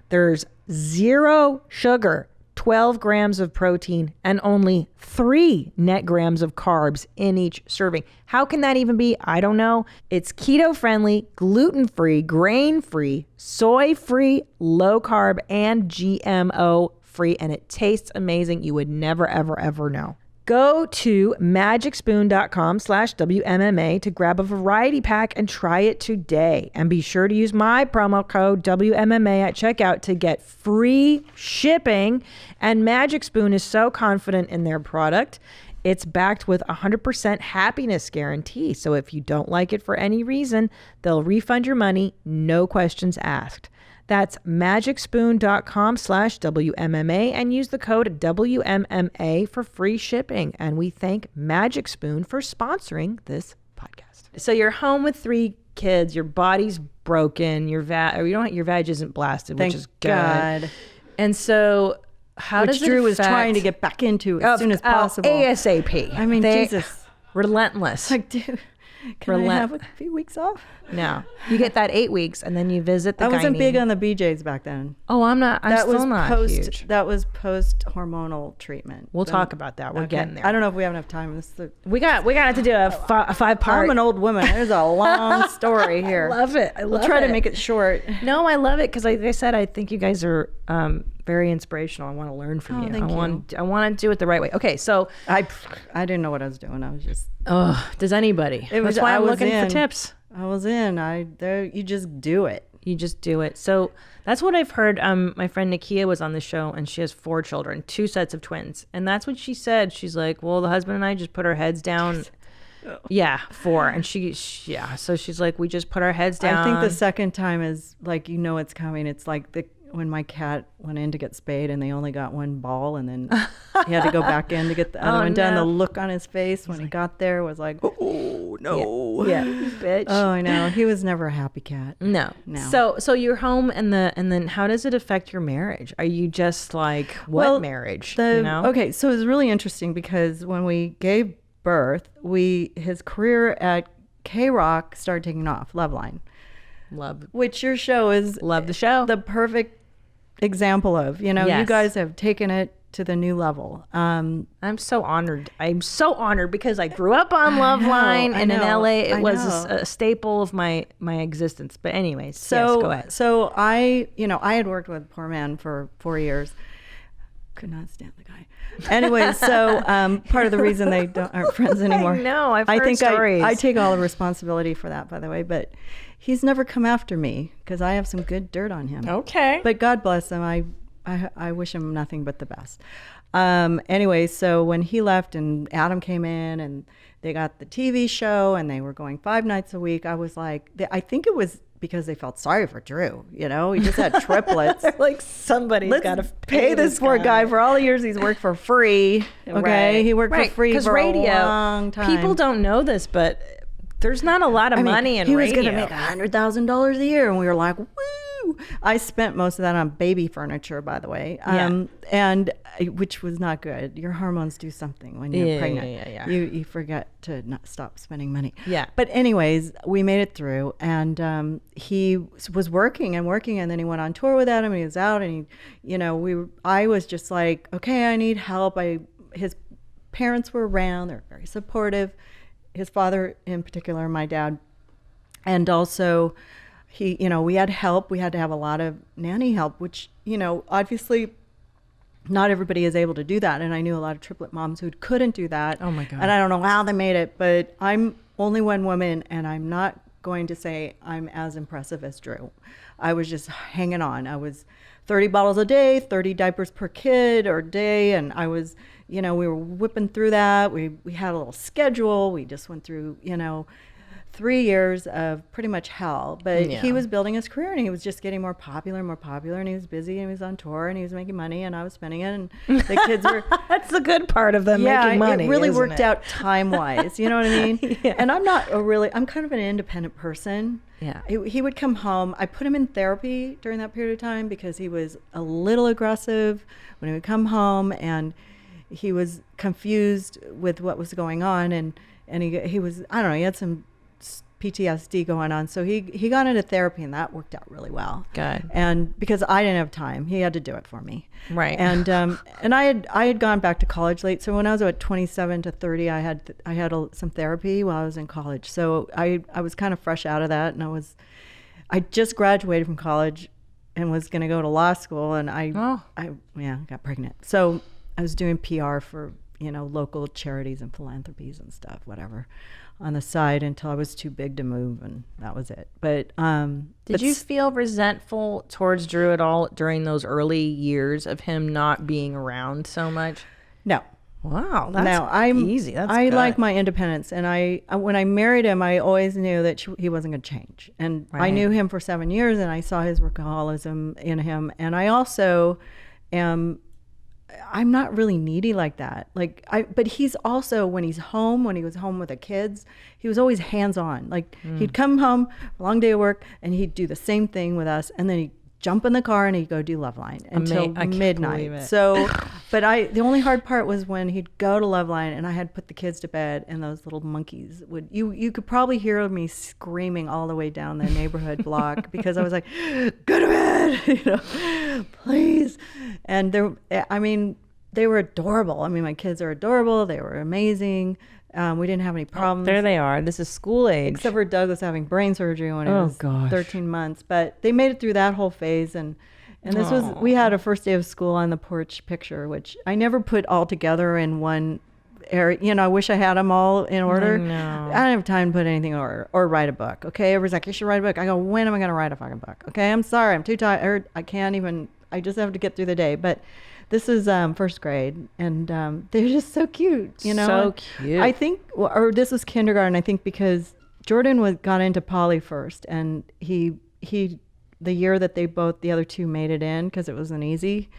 There's 0 sugar, 12 grams of protein, and only 3 net grams of carbs in each serving. How can that even be? I don't know. It's keto-friendly, gluten-free, grain-free, soy-free, low-carb, and GMO-free, and it tastes amazing. You would never, ever, ever know. Go to magicspoon.com/WMMA to grab a variety pack and try it today. And be sure to use my promo code WMMA at checkout to get free shipping. And Magic Spoon is so confident in their product, it's backed with 100% happiness guarantee. So if you don't like it for any reason, they'll refund your money, no questions asked. That's magicspoon.com/WMMA and use the code WMMA for free shipping. And we thank Magic Spoon for sponsoring this podcast. So you're home with 3 kids, your body's broken, your vag isn't blasted, Thank which is good. God. And so how Which does it Drew was affect- trying to get back into as soon as possible. ASAP. I mean, Jesus. Relentless. Like, dude, can I have a few weeks off? No. You get that 8 weeks and then you visit the I wasn't gynae. big on the BJs back then. Oh, I'm not. I'm That still was not post. huge. That was post hormonal treatment. We'll Then- talk about that. We're okay. getting there. I don't know if we have enough time. We got to do a 5-part. I'm an old woman. There's a long story here. I love it. I love We'll try it. to make it short. No, I love it because, like I said, I think you guys are very inspirational. I want to learn from you. thank I want to do it the right way. Okay, so I didn't know what I was doing. I was just. does anybody? That's why I I'm was looking for in. tips. I was in. You just do it. You just do it. So that's what I've heard. My friend Nakia was on the show and she has 4 children, 2 sets of twins. And that's what she said. She's like, well, the husband and I just put our heads down. Yeah, 4. And so she's like, we just put our heads down. I think the second time is like, it's coming. It's like when my cat went in to get spayed and they only got 1 ball and then he had to go back in to get the other one done. no. The look on his face when he got there was like, oh no. Yeah, bitch. Oh, I know. He was never a happy cat. No. So you're home and then how does it affect your marriage? Are you just like, what marriage? Okay, so it was really interesting because when we gave birth, his career at K-Rock started taking off, Loveline. Love Which your show is the show. the perfect example of, you know, you Yes. guys have taken it to the new level. I'm so honored. I'm so honored because I grew up on Love know, Line, I and in know, LA, it I was know. a staple of my existence. But anyways, So, yes, go ahead. so I had worked with a poor man for 4 years. Could not stand the guy. Anyway, so part of the reason they aren't friends anymore. I know, I've heard stories. I take all the responsibility for that, by the way. But he's never come after me because I have some good dirt on him. Okay. But God bless him. I wish him nothing but the best. Anyway, so when he left and Adam came in and they got the TV show and they were going 5 nights a week, I was like, I think it was because they felt sorry for Drew. You know, he just had triplets. They're like, somebody's Let's got to pay this poor guy for all the years he's worked for free. Okay, Right. he worked Right, for free 'cause for radio, a long time. People don't know this, but there's not a lot of money in he radio. was going to make $100,000 a year, and we were like, woo! I spent most of that on baby furniture, by the way, and which was not good. Your hormones do something when you're pregnant. Yeah. You forget to not stop spending money. Yeah. But anyways, we made it through, and he was working, and then he went on tour with Adam, and he was out, and I was just like, okay, I need help. His parents were around; they're very supportive. His father, in particular, my dad, and also. We had help. We had to have a lot of nanny help, which, obviously not everybody is able to do that. And I knew a lot of triplet moms who couldn't do that. Oh my God. And I don't know how they made it, but I'm only one woman and I'm not going to say I'm as impressive as Drew. I was just hanging on. I was 30 bottles a day, 30 diapers per kid or day. And I was, we were whipping through that. We had a little schedule. We just went through, 3 years of pretty much hell, but he was building his career and he was just getting more popular, and he was busy and he was on tour and he was making money and I was spending it and the kids were That's the good part of them making money. It really isn't worked it? out time wise, you know what I mean? And I'm kind of an independent person. Yeah. He would come home. I put him in therapy during that period of time because he was a little aggressive when he would come home and he was confused with what was going on and he was, I don't know, he had some PTSD going on, so he got into therapy and that worked out really well. Good. And because I didn't have time, he had to do it for me. Right. And I had gone back to college late, so when I was about 27 to 30, I had some therapy while I was in college. So I was kind of fresh out of that, and I just graduated from college and was going to go to law school, and I got pregnant. So I was doing PR for local charities and philanthropies and stuff, whatever, on the side until I was too big to move, and that was it. But did you feel resentful towards Drew at all during those early years of him not being around so much? No. Wow, that's easy. That's I good. like my independence, and when I married him, I always knew that he wasn't going to change. And I knew him for 7 years, and I saw his workaholism in him. And I also I'm not really needy like that. But he's also, when he was home with the kids, he was always hands-on. He'd come home, long day of work, and he'd do the same thing with us, and then he'd jump in the car and he'd go do Loveline until I can't midnight. believe it. So, but the only hard part was when he'd go to Loveline and I had put the kids to bed, and those little monkeys you could probably hear me screaming all the way down the neighborhood block because I was like, go to bed, please. And they were adorable. My kids are adorable. They were amazing. We didn't have any problems. There they are. This is school age. Except for Doug was having brain surgery when he was 13 months. But they made it through that whole phase. And this we had a first day of school on the porch picture, which I never put all together in one area. I wish I had them all in order. No. I don't have time to put anything in order or write a book. Okay. Everybody's like, you should write a book. I go, when am I going to write a fucking book? Okay. I'm sorry. I'm too tired. I can't even, I just have to get through the day. But this is first grade, and they're just so cute, So cute. I think, or this was kindergarten, I think, because Jordan got into poly first, and he the year that the other two made it in, because it wasn't easy,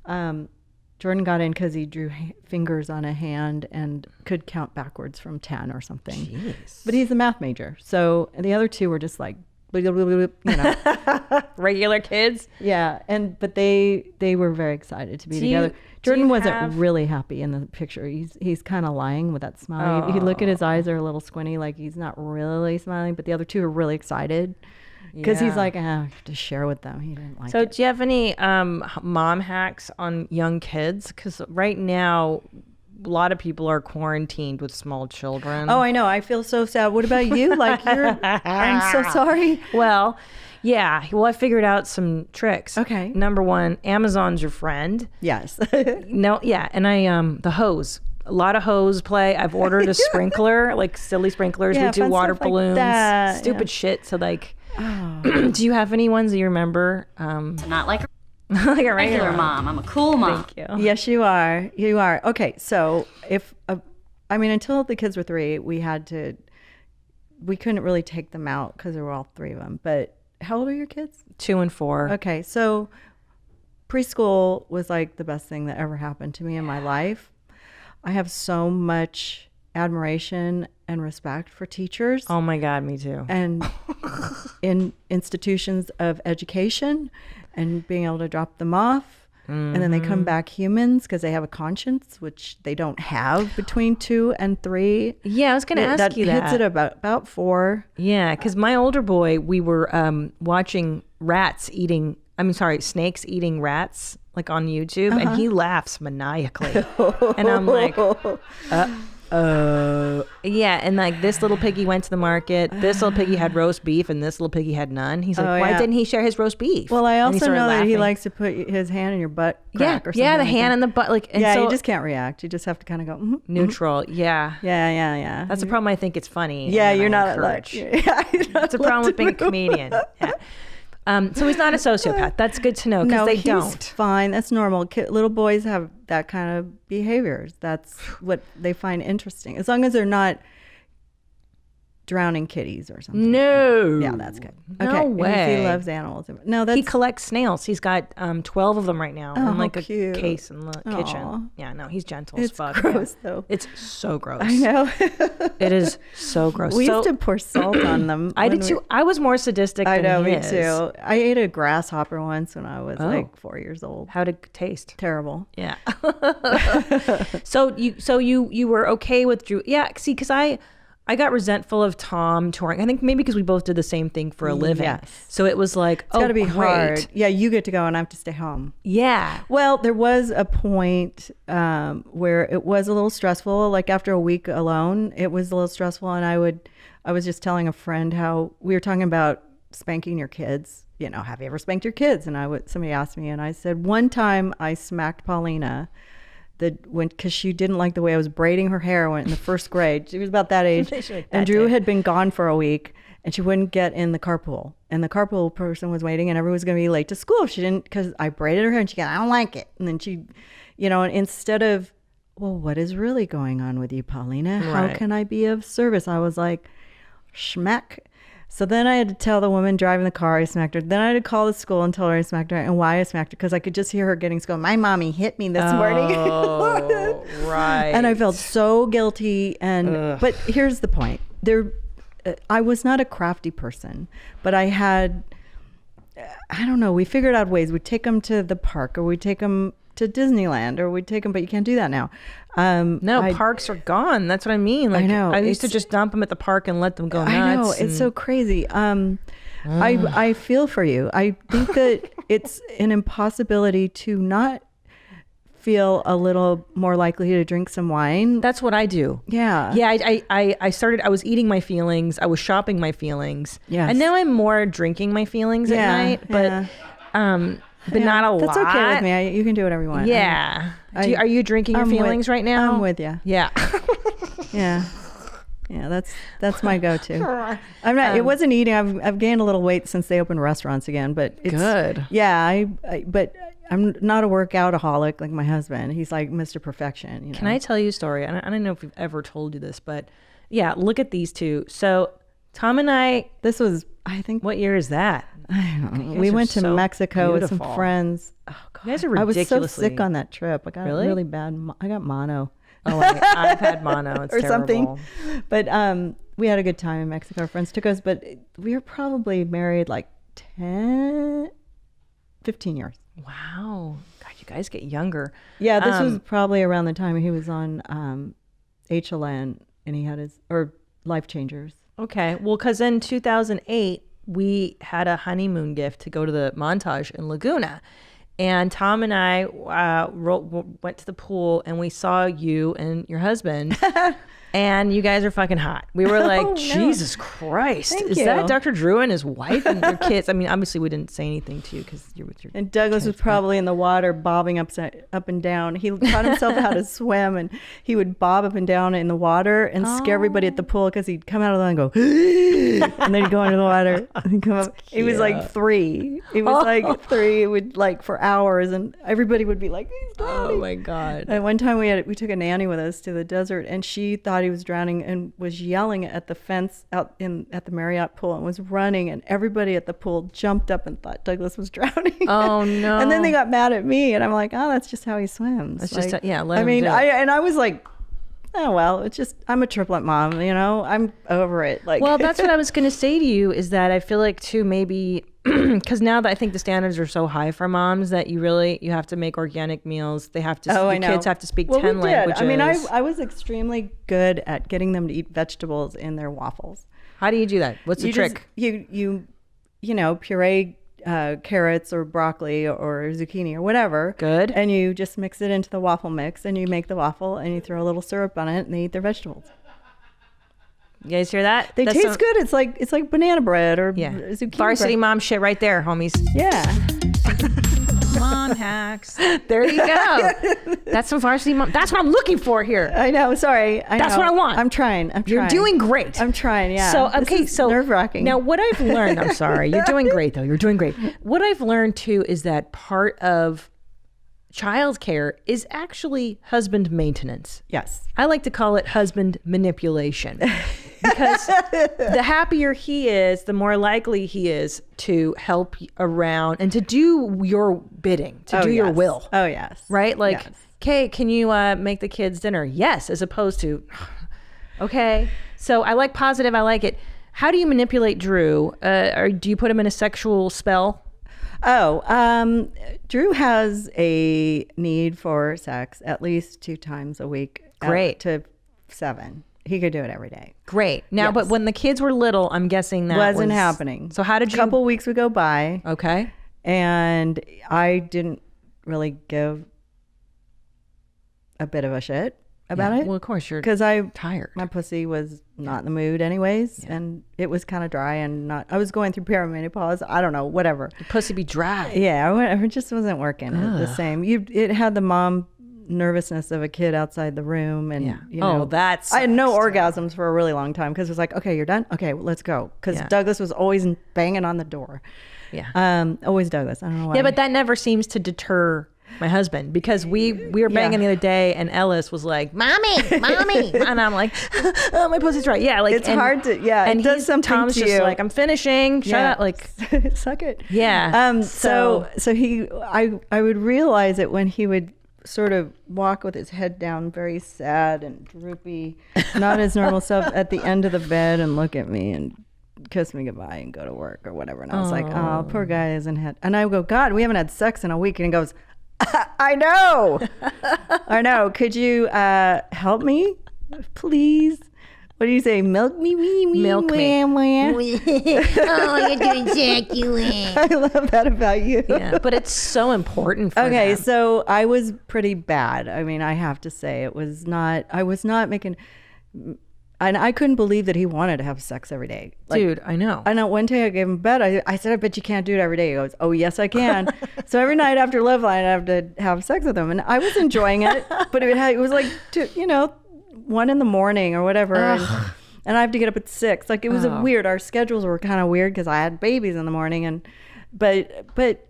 Jordan got in because he drew fingers on a hand and could count backwards from 10 or something. Jeez. But he's a math major, so the other two were just like, regular kids. Yeah, but they were very excited to be together. Jordan wasn't really happy in the picture. He's kind of lying with that smile. You look at his eyes; they're a little squinty, like he's not really smiling. But the other two are really excited. Because he's Yeah. like, I have to share with them. He didn't like So it. do you have any mom hacks on young kids? Because right now, a lot of people are quarantined with small children. Oh, I know. I feel so sad. What about you? Like, I'm so sorry. Well, yeah. Well, I figured out some tricks. Okay. Number one, Amazon's your friend. Yes. No, yeah. And the hose. A lot of hose play. I've ordered a sprinkler, like silly sprinklers. Yeah, We do fun water stuff like balloons. that, Stupid yeah. shit. So like, do you have any ones that you remember? Not like a Like a regular mom. I'm a cool mom. Thank you. Yes, you are. You are. Okay. So until the kids were 3, we couldn't really take them out because there were all 3 of them. But how old are your kids? 2 and 4. Okay. So preschool was like the best thing that ever happened to me in my life. I have so much admiration and respect for teachers Oh my God, me too. and in institutions of education and being able to drop them off. And then they come back humans because they have a conscience, which they don't have between 2 and 3. Yeah, I was going to ask you that. Hits it about 4. Yeah, because my older boy, we were watching snakes eating rats, like on YouTube, and he laughs maniacally. And I'm like, yeah, and like this little piggy went to the market, this little piggy had roast beef, and this little piggy had none. He's like, why didn't he share his roast beef? Well, I And he also started know that he laughing. likes to put his hand in your butt Yeah, crack or something. yeah, the like hand that. in the butt, like, and Yeah, so you just can't react. You just have to kind of go, neutral. Yeah, yeah. that's the problem. I think it's funny. Yeah, and you're then I not like, encourage. That's a problem with being a comedian. Yeah. So he's not a sociopath. That's good to know because No, they he's don't. fine. That's normal. Little boys have that kind of behaviors. That's what they find interesting. As long as they're not drowning kitties or something. No. Yeah, that's good. No Okay. And if way. he loves animals. No, that's He collects snails. He's got 12 of them right now Oh, in like how a cute. case in the Aw. kitchen. Yeah, no, he's gentle as it's fuck. gross though. It's so gross. I know. It is so gross. We So- used to pour salt on them. I when did too. I was more sadistic I than know, he me is. too. I ate a grasshopper once when I was Oh. like 4 years old. How'd it taste? Terrible. Yeah. So you were okay with Drew? Yeah. See, because I got resentful of Tom touring. I think maybe because we both did the same thing for a living. Yes. So it was like, It's got to be great. hard. Yeah, you get to go and I have to stay home. Yeah. Well, there was a point where it was a little stressful. Like after a week alone, it was a little stressful. And I was just telling a friend how we were talking about spanking your kids. You know, have you ever spanked your kids? And somebody asked me, and I said one time I smacked Paulina. Because she didn't like the way I was braiding her hair in the first grade. She was about that age. And Drew had been gone for a week and she wouldn't get in the carpool. And the carpool person was waiting and everyone was going to be late to school if she didn't, because I braided her hair and she got, I don't like it. And then she, and instead of, well, what is really going on with you, Paulina? How Right. can I be of service? I was like, schmack. So then I had to tell the woman driving the car I smacked her. Then I had to call the school and tell her I smacked her and why I smacked her, because I could just hear her getting scolded. My mommy hit me this morning. Oh, right. And I felt so guilty. But here's the point. I was not a crafty person, but I don't know. We figured out ways. We'd take them to the park, or we'd take them to Disneyland, or we'd take them, but you can't do that now. No, parks are gone. That's what I mean. Like, I know. I used to just dump them at the park and let them go nuts. I know. It's so crazy. I feel for you. I think that it's an impossibility to not feel a little more likely to drink some wine. That's what I do. Yeah. Yeah, I was eating my feelings. I was shopping my feelings. Yes. And now I'm more drinking my feelings at night, but not a lot. That's okay with me. You can do whatever you want. Yeah. Are you drinking your feelings right now? I'm with you. Yeah. Yeah. Yeah, that's my go-to. I'm not. It wasn't eating. I've gained a little weight since they opened restaurants again, but it's Good. Yeah, but I'm not a workoutaholic like my husband. He's like Mr. Perfection. Can I tell you a story? I don't know if we've ever told you this, but yeah, look at these two. So Tom and I, This was, I think, what year is that? I don't know. You guys We are went to so Mexico with beautiful. some friends. Oh God, You guys are I was so ridiculously- sick on that trip. I got Really? really bad. I got mono. Oh, I've had mono. It's or terrible. something. But we had a good time in Mexico. Our friends took us, but we were probably married like 15 years. Wow. God, you guys get younger. Yeah, this was probably around the time he was on HLN and he had his, or Life Changers. Okay. Well, because in 2008, we had a honeymoon gift to go to the Montage in Laguna. And Tom and I went to the pool and we saw you and your husband. And you guys are fucking hot. We were like, Jesus Christ. Is that Dr. Drew and his wife and your kids? I mean, obviously we didn't say anything to you because you're with your And Douglas kids, was probably in the water bobbing up and down. He taught himself how to swim, and he would bob up and down in the water and scare everybody at the pool because he'd come out of the and go, and then he'd go into the water and he'd come up. He was like 3. He was like 3. It would like for hours, and everybody would be like, he's drowning. Oh my God. And one time we took a nanny with us to the desert, and she thought he was drowning and was yelling at the fence out at the Marriott pool and was running, and everybody at the pool jumped up and thought Douglas was drowning. Oh no. And then they got mad at me, and I'm like, oh, that's just how he swims. That's like, just let I him mean, do it. I was like, oh well, it's just I'm a triplet mom, I'm over it. Like, well, that's what I was going to say to you is that I feel like too maybe because now that I think the standards are so high for moms that you have to make organic meals. They have to. I know. Kids have to speak 10 we did. languages. I mean, I was extremely good at getting them to eat vegetables in their waffles. How do you do that? What's the trick? You puree carrots or broccoli or zucchini or whatever. Good. And you just mix it into the waffle mix, and you make the waffle, and you throw a little syrup on it, and they eat their vegetables. You guys hear that? They taste good. It's like banana bread or zucchini Varsity bread. mom shit right there, homies. Yeah. Mom hacks. There you go. That's some varsity mom. That's what I'm looking for here. I know. Sorry. That's what I want. I'm trying. You're doing great. I'm trying. Yeah. So nerve-wracking. Now, what I've learned. I'm sorry. You're doing great though. You're doing great. What I've learned too is that part of childcare is actually husband maintenance. Yes. I like to call it husband manipulation. Because the happier he is, the more likely he is to help around and to do your bidding, to do your will. Oh, yes. Right? Like, yes. Kay, can you make the kids dinner? Yes, as opposed to, okay. So I like positive. I like it. How do you manipulate Drew? Or do you put him in a sexual spell? Oh, Drew has a need for sex at least 2 times a week. Great. To 7. He could do it every day. Great. Now, Yes. but when the kids were little, I'm guessing that wasn't happening. So how did you? A couple weeks would go by, Okay. and I didn't really give a bit of a shit about it. Well, of course you're because I tired. my pussy was not in the mood anyways, and it was kind of dry and not. I was going through perimenopause. I don't know, whatever. Your pussy be dry. Yeah, whatever. It just wasn't working the same. It had the mom nervousness of a kid outside the room, and that's I had no orgasms for a really long time because it was like, okay, you're done. Okay, well, let's go. Because Douglas was always banging on the door. Yeah. Always Douglas. I don't know why. Yeah, but that never seems to deter my husband because we were banging the other day and Ellis was like, mommy, and I'm like, oh, my pussy's right. Yeah, like it's hard to and it does something Tom's to just you. like, I'm finishing. Shut up, like suck it. Yeah. So I would realize it when he would sort of walk with his head down, very sad and droopy, not his normal self, at the end of the bed and look at me and kiss me goodbye and go to work or whatever. And I was like, oh, poor guy hasn't had. And I would go, God, we haven't had sex in a week. And he goes, I know. Could you help me, please? What do you say? Milk me, milk me. Oh, you're doing ejaculate. I love that about you. Yeah, but it's so important for them. So I was pretty bad. I mean, I have to say I was not making, and I couldn't believe that he wanted to have sex every day. Like, dude, I know. I know one day I gave him bed. I said, I bet you can't do it every day. He goes, oh, yes, I can. So every night after Love Line, I have to have sex with him. And I was enjoying it, but it was like, 1 a.m. or whatever. And I have to get up at 6. Like it was weird. Our schedules were kind of weird because I had babies in the morning. But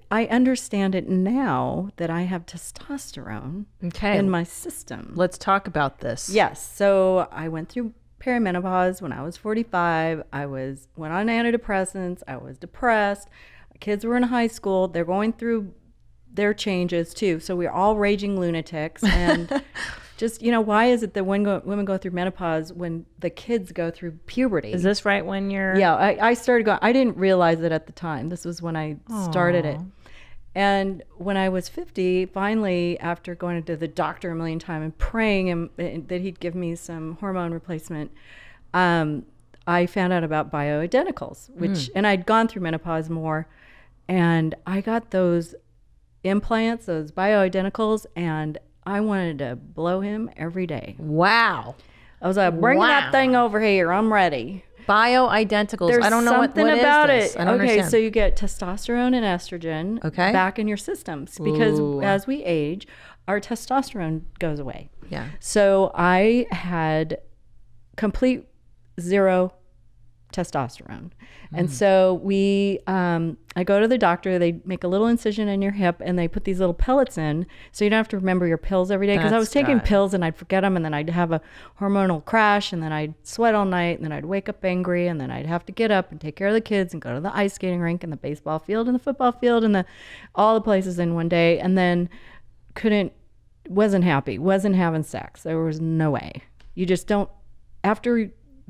I understand it now that I have testosterone in my system. Let's talk about this. Yes. So I went through perimenopause when I was 45. Went on antidepressants. I was depressed. My kids were in high school. They're going through their changes too. So we're all raging lunatics. And just, why is it that when women go through menopause when the kids go through puberty? Is this right when you're... Yeah, I started going... I didn't realize it at the time. This was when I started it. And when I was 50, finally, after going to the doctor a million times and praying that he'd give me some hormone replacement, I found out about bioidenticals, which, and I'd gone through menopause more, and I got those implants, those bioidenticals, and I wanted to blow him every day. Wow. I was like, bring that thing over here. I'm ready. Bioidenticals. There's I don't know something what about is this? it. I don't Okay, understand. so you get testosterone and estrogen back in your systems because as we age, our testosterone goes away. Yeah. So I had complete zero testosterone. And so I go to the doctor, they make a little incision in your hip and they put these little pellets in so you don't have to remember your pills every day. Because I was taking pills and I'd forget them and then I'd have a hormonal crash and then I'd sweat all night and then I'd wake up angry and then I'd have to get up and take care of the kids and go to the ice skating rink and the baseball field and the football field and all the places in one day, and then wasn't happy, wasn't having sex. There was no way. You just don't, after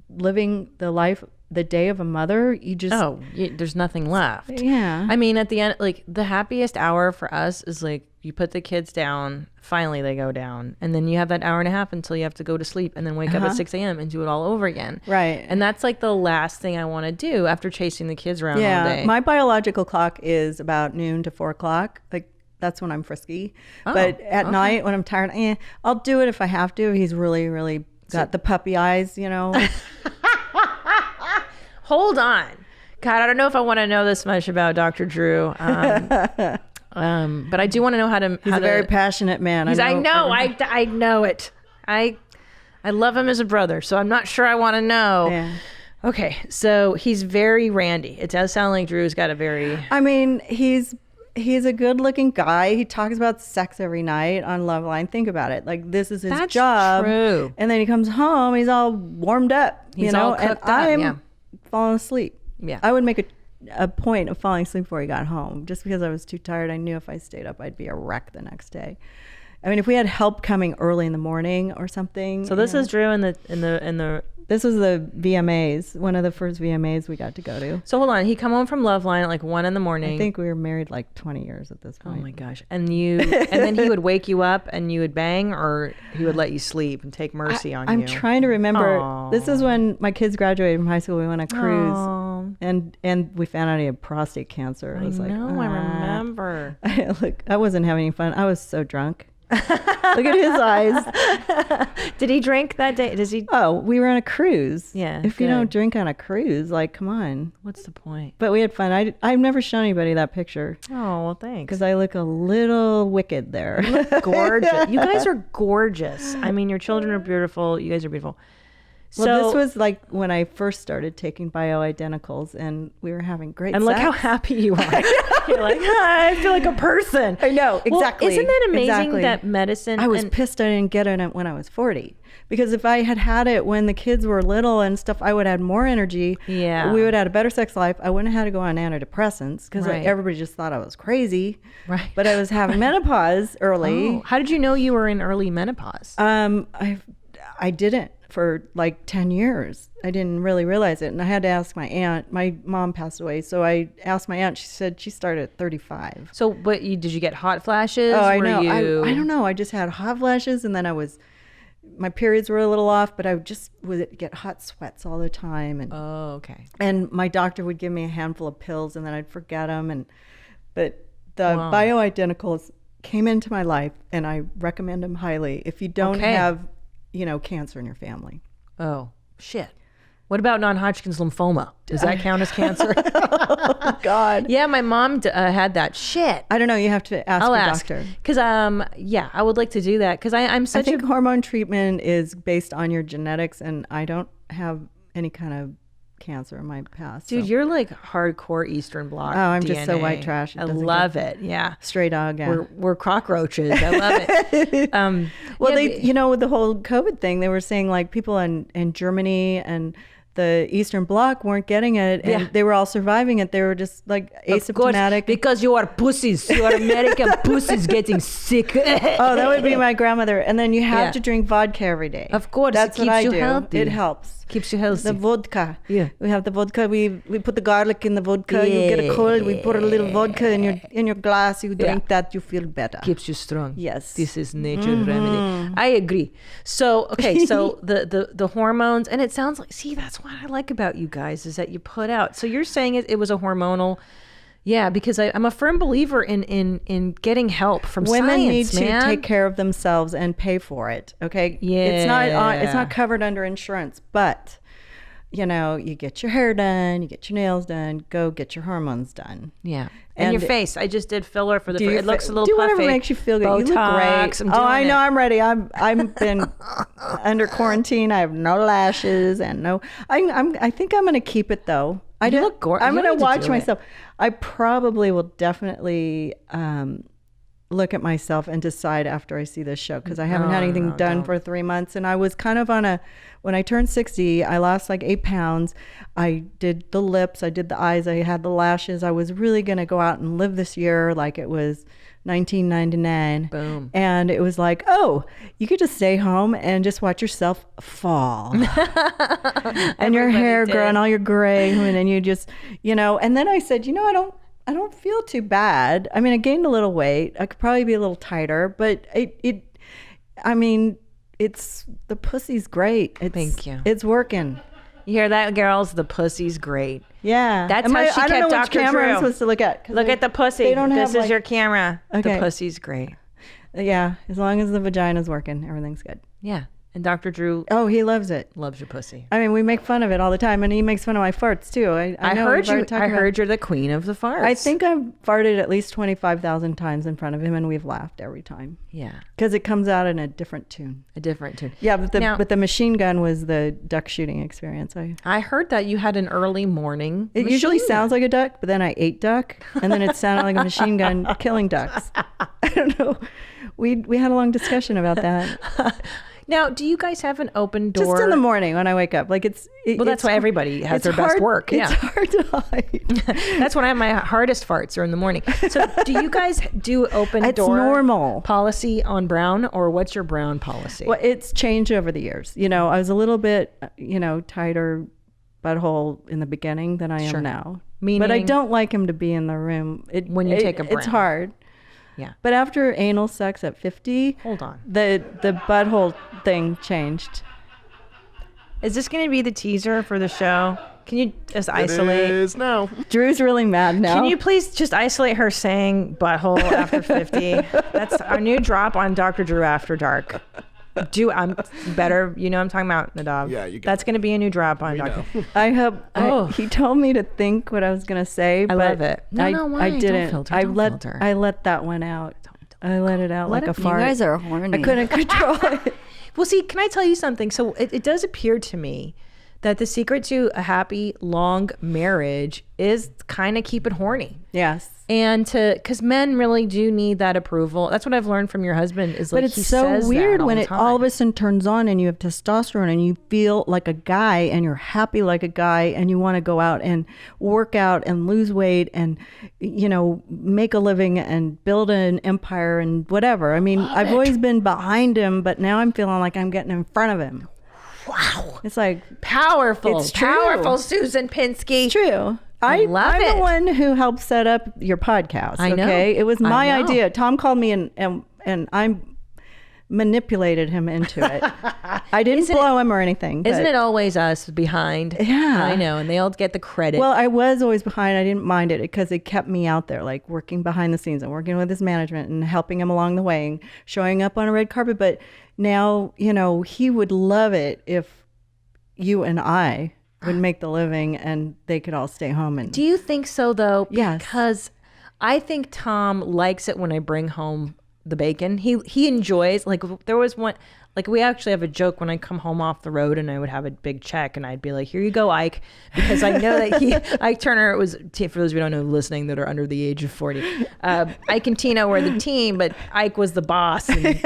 living the day of a mother, you just there's nothing left. Yeah. I mean, at the end, like the happiest hour for us is like you put the kids down, finally they go down, and then you have that hour and a half until you have to go to sleep and then wake up at 6 a.m. and do it all over again. Right. And that's like the last thing I want to do after chasing the kids around all day. My biological clock is about noon to 4 o'clock. Like that's when I'm frisky. But at night when I'm tired, I'll do it if I have to. He's really, really got the puppy eyes, you know. Hold on. God, I don't know if I want to know this much about Dr. Drew. But I do want to know how to. He's a very passionate man. I know it. I love him as a brother, so I'm not sure I want to know. Yeah. Okay, so he's very randy. It does sound like Drew's got a very. I mean, he's a good-looking guy. He talks about sex every night on Loveline. Think about it. Like this is his job. True. And then he comes home. He's all warmed up. He's all cooked up. I'm falling asleep. Yeah. I would make a point of falling asleep before he got home, just because I was too tired. I knew if I stayed up, I'd be a wreck the next day. I mean, if we had help coming early in the morning or something. So this is Drew in the. This was the VMAs, one of the first VMAs we got to go to. So hold on, he come home from Loveline at like 1 a.m. I think we were married like 20 years at this point. Oh my gosh! And then he would wake you up and you would bang, or he would let you sleep and take mercy on you. I'm trying to remember. Aww. This is when my kids graduated from high school. We went on a cruise, and we found out he had prostate cancer. I remember. I wasn't having any fun. I was so drunk. Look at his eyes. Did he drink that day? Does he? Oh, we were on a cruise. Yeah. If you don't drink on a cruise, like, come on. What's the point? But we had fun. I've never shown anybody that picture. Oh, well, thanks. Because I look a little wicked there. You look gorgeous. You guys are gorgeous. I mean, your children are beautiful. You guys are beautiful. Well, this was like when I first started taking bioidenticals, and we were having great sex. And look how happy you are. You're like, I feel like a person. I know, exactly. Well, isn't that amazing that medicine... I was pissed I didn't get it when I was 40. Because if I had it when the kids were little and stuff, I would have had more energy. Yeah. We would have had a better sex life. I wouldn't have had to go on antidepressants because everybody just thought I was crazy. Right. But I was having menopause early. Oh, how did you know you were in early menopause? I didn't for like 10 years. I didn't really realize it. And I had to ask my aunt. My mom passed away. So I asked my aunt. She said she started at 35. So, but did you get hot flashes? Oh, I know. I don't know. I just had hot flashes, and then my periods were a little off, but I would get hot sweats all the time. And, okay. And my doctor would give me a handful of pills, and then I'd forget them. But the bioidenticals came into my life, and I recommend them highly if you don't have, cancer in your family. Oh, shit. What about non-Hodgkin's lymphoma? Does that count as cancer? Oh, God. Yeah, my mom had that. Shit. I don't know. You have to ask your doctor. Because, I would like to do that because I think hormone treatment is based on your genetics, and I don't have any kind of cancer in my past. Dude, you're like hardcore Eastern Bloc. Oh, I'm DNA. just so white trash. I love it. Yeah. Stray dog. Yeah. We're cockroaches. I love it. With the whole COVID thing, they were saying like people in Germany and the Eastern Bloc weren't getting it, and they were all surviving it. They were just like asymptomatic. Of course, because you are pussies. You are American pussies getting sick. Oh, that would be my grandmother. And then you have to drink vodka every day. Of course, that's it keeps what I you do. healthy. It helps. Keeps you healthy. The vodka. Yeah. We have the vodka. We put the garlic in the vodka. You get a cold. We put a little vodka in your glass. You drink that. You feel better. Keeps you strong. Yes. This is nature's remedy. I agree. So, okay. So the hormones, and it sounds like, see, that's what I like about you guys is that you put out. So you're saying it was a hormonal. Yeah, because I'm a firm believer in getting help from women science, need man. to take care of themselves and pay for it. Okay. Yeah. It's not covered under insurance, but you get your hair done, you get your nails done, go get your hormones done. Yeah. And your face. I just did filler for the face. It looks a little do puffy. whatever makes you feel good. Botox, You look great. I'm I doing know. it. I'm ready. I've been under quarantine. I have no lashes and no. I think I'm going to keep it though. You look gorgeous. I'm You going need to to watch do myself. I probably will definitely look at myself and decide after I see this show because I haven't had anything done for 3 months. And I was kind of when I turned 60, I lost like 8 pounds. I did the lips, I did the eyes, I had the lashes. I was really going to go out and live this year like it was 1999. Boom. And it was like, oh, you could just stay home and just watch yourself fall. And your hair grow and all your gray. And then you just, and then I said, I don't feel too bad. I mean, I gained a little weight. I could probably be a little tighter, but it's the pussy's great. Thank you. It's working. You hear that, girls? The pussy's great. Yeah. That's how she I don't kept know which Dr. camera I'm Drew. supposed to look at. Look at the pussy. They don't This have, is your camera. Okay. The pussy's great. Yeah. As long as the vagina's working, everything's good. Yeah. And Dr. Drew Oh, he loves it. loves your pussy. I mean, we make fun of it all the time, and he makes fun of my farts too. I know heard we've already you. talked I about- heard you're the queen of the farts. I think I've farted at least 25,000 times in front of him, and we've laughed every time Yeah. because it comes out in a different tune. A different tune. Yeah, but Now- the machine gun was the duck shooting experience. I heard that you had an early morning. It usually machine sounds like a duck, but then I ate duck, and then it sounded like a machine gun killing ducks. I don't know. We had a long discussion about that. Now, do you guys have an open door? Just in the morning when I wake up, like Well, that's why everybody has their best work. Yeah. It's hard to hide. That's when I have my hardest farts are in the morning. So do you guys do open It's door normal. policy on brown, or what's your brown policy? Well, it's changed over the years. I was a little bit, tighter butthole in the beginning than I am now. But I Meaning? don't like him to be in the room. When you take a It's brown. hard. Yeah. But after anal sex at 50, Hold on. the butthole thing changed. Is this going to be the teaser for the show? Can you just It isolate? is now. Drew's really mad now. Can you please just isolate her saying butthole after 50? That's our new drop on Dr. Drew After Dark. I'm better. I'm talking about Nadav. Yeah, you got That's going to be a new drop on We Dr. know. I hope. Oh. He told me to think what I was gonna say. I but love it. No, why? I Don't didn't. filter, I don't let filter. I let that one out. I let it out like a it- fart. You guys are horny. I couldn't control it. Well, see, can I tell you something? So it does appear to me that the secret to a happy, long marriage is kind of keep it horny. Yes. And because men really do need that approval. That's what I've learned from your husband is like, But it's he so says weird that when the it all of time. a sudden turns on and you have testosterone and you feel like a guy and you're happy like a guy and you want to go out and work out and lose weight and, make a living and build an empire and whatever. I mean, I've always been behind him, but now I'm feeling like I'm getting in front of him. Wow. It's like, Powerful. It's true. Powerful, Susan Pinsky. it's true. I love I'm it. the one who helped set up your podcast. I know. Okay, it was I my know. idea. Tom called me and I manipulated him into it. I didn't blow him or anything. Isn't but- it always us behind? Yeah. I know. And they all get the credit. Well, I was always behind. I didn't mind it because it kept me out there, like working behind the scenes and working with his management and helping him along the way and showing up on a red carpet. But now, he would love it if you and I would make the living and they could all stay home. And do you think so, though? Yes. Because I think Tom likes it when I bring home the bacon. He enjoys, like, there was one, like, we actually have a joke when I come home off the road and I would have a big check and I'd be like, here you go, Ike. Because I know that Ike Turner was, for those of you who don't know listening that are under the age of 40, Ike and Tina were the team, but Ike was the boss and,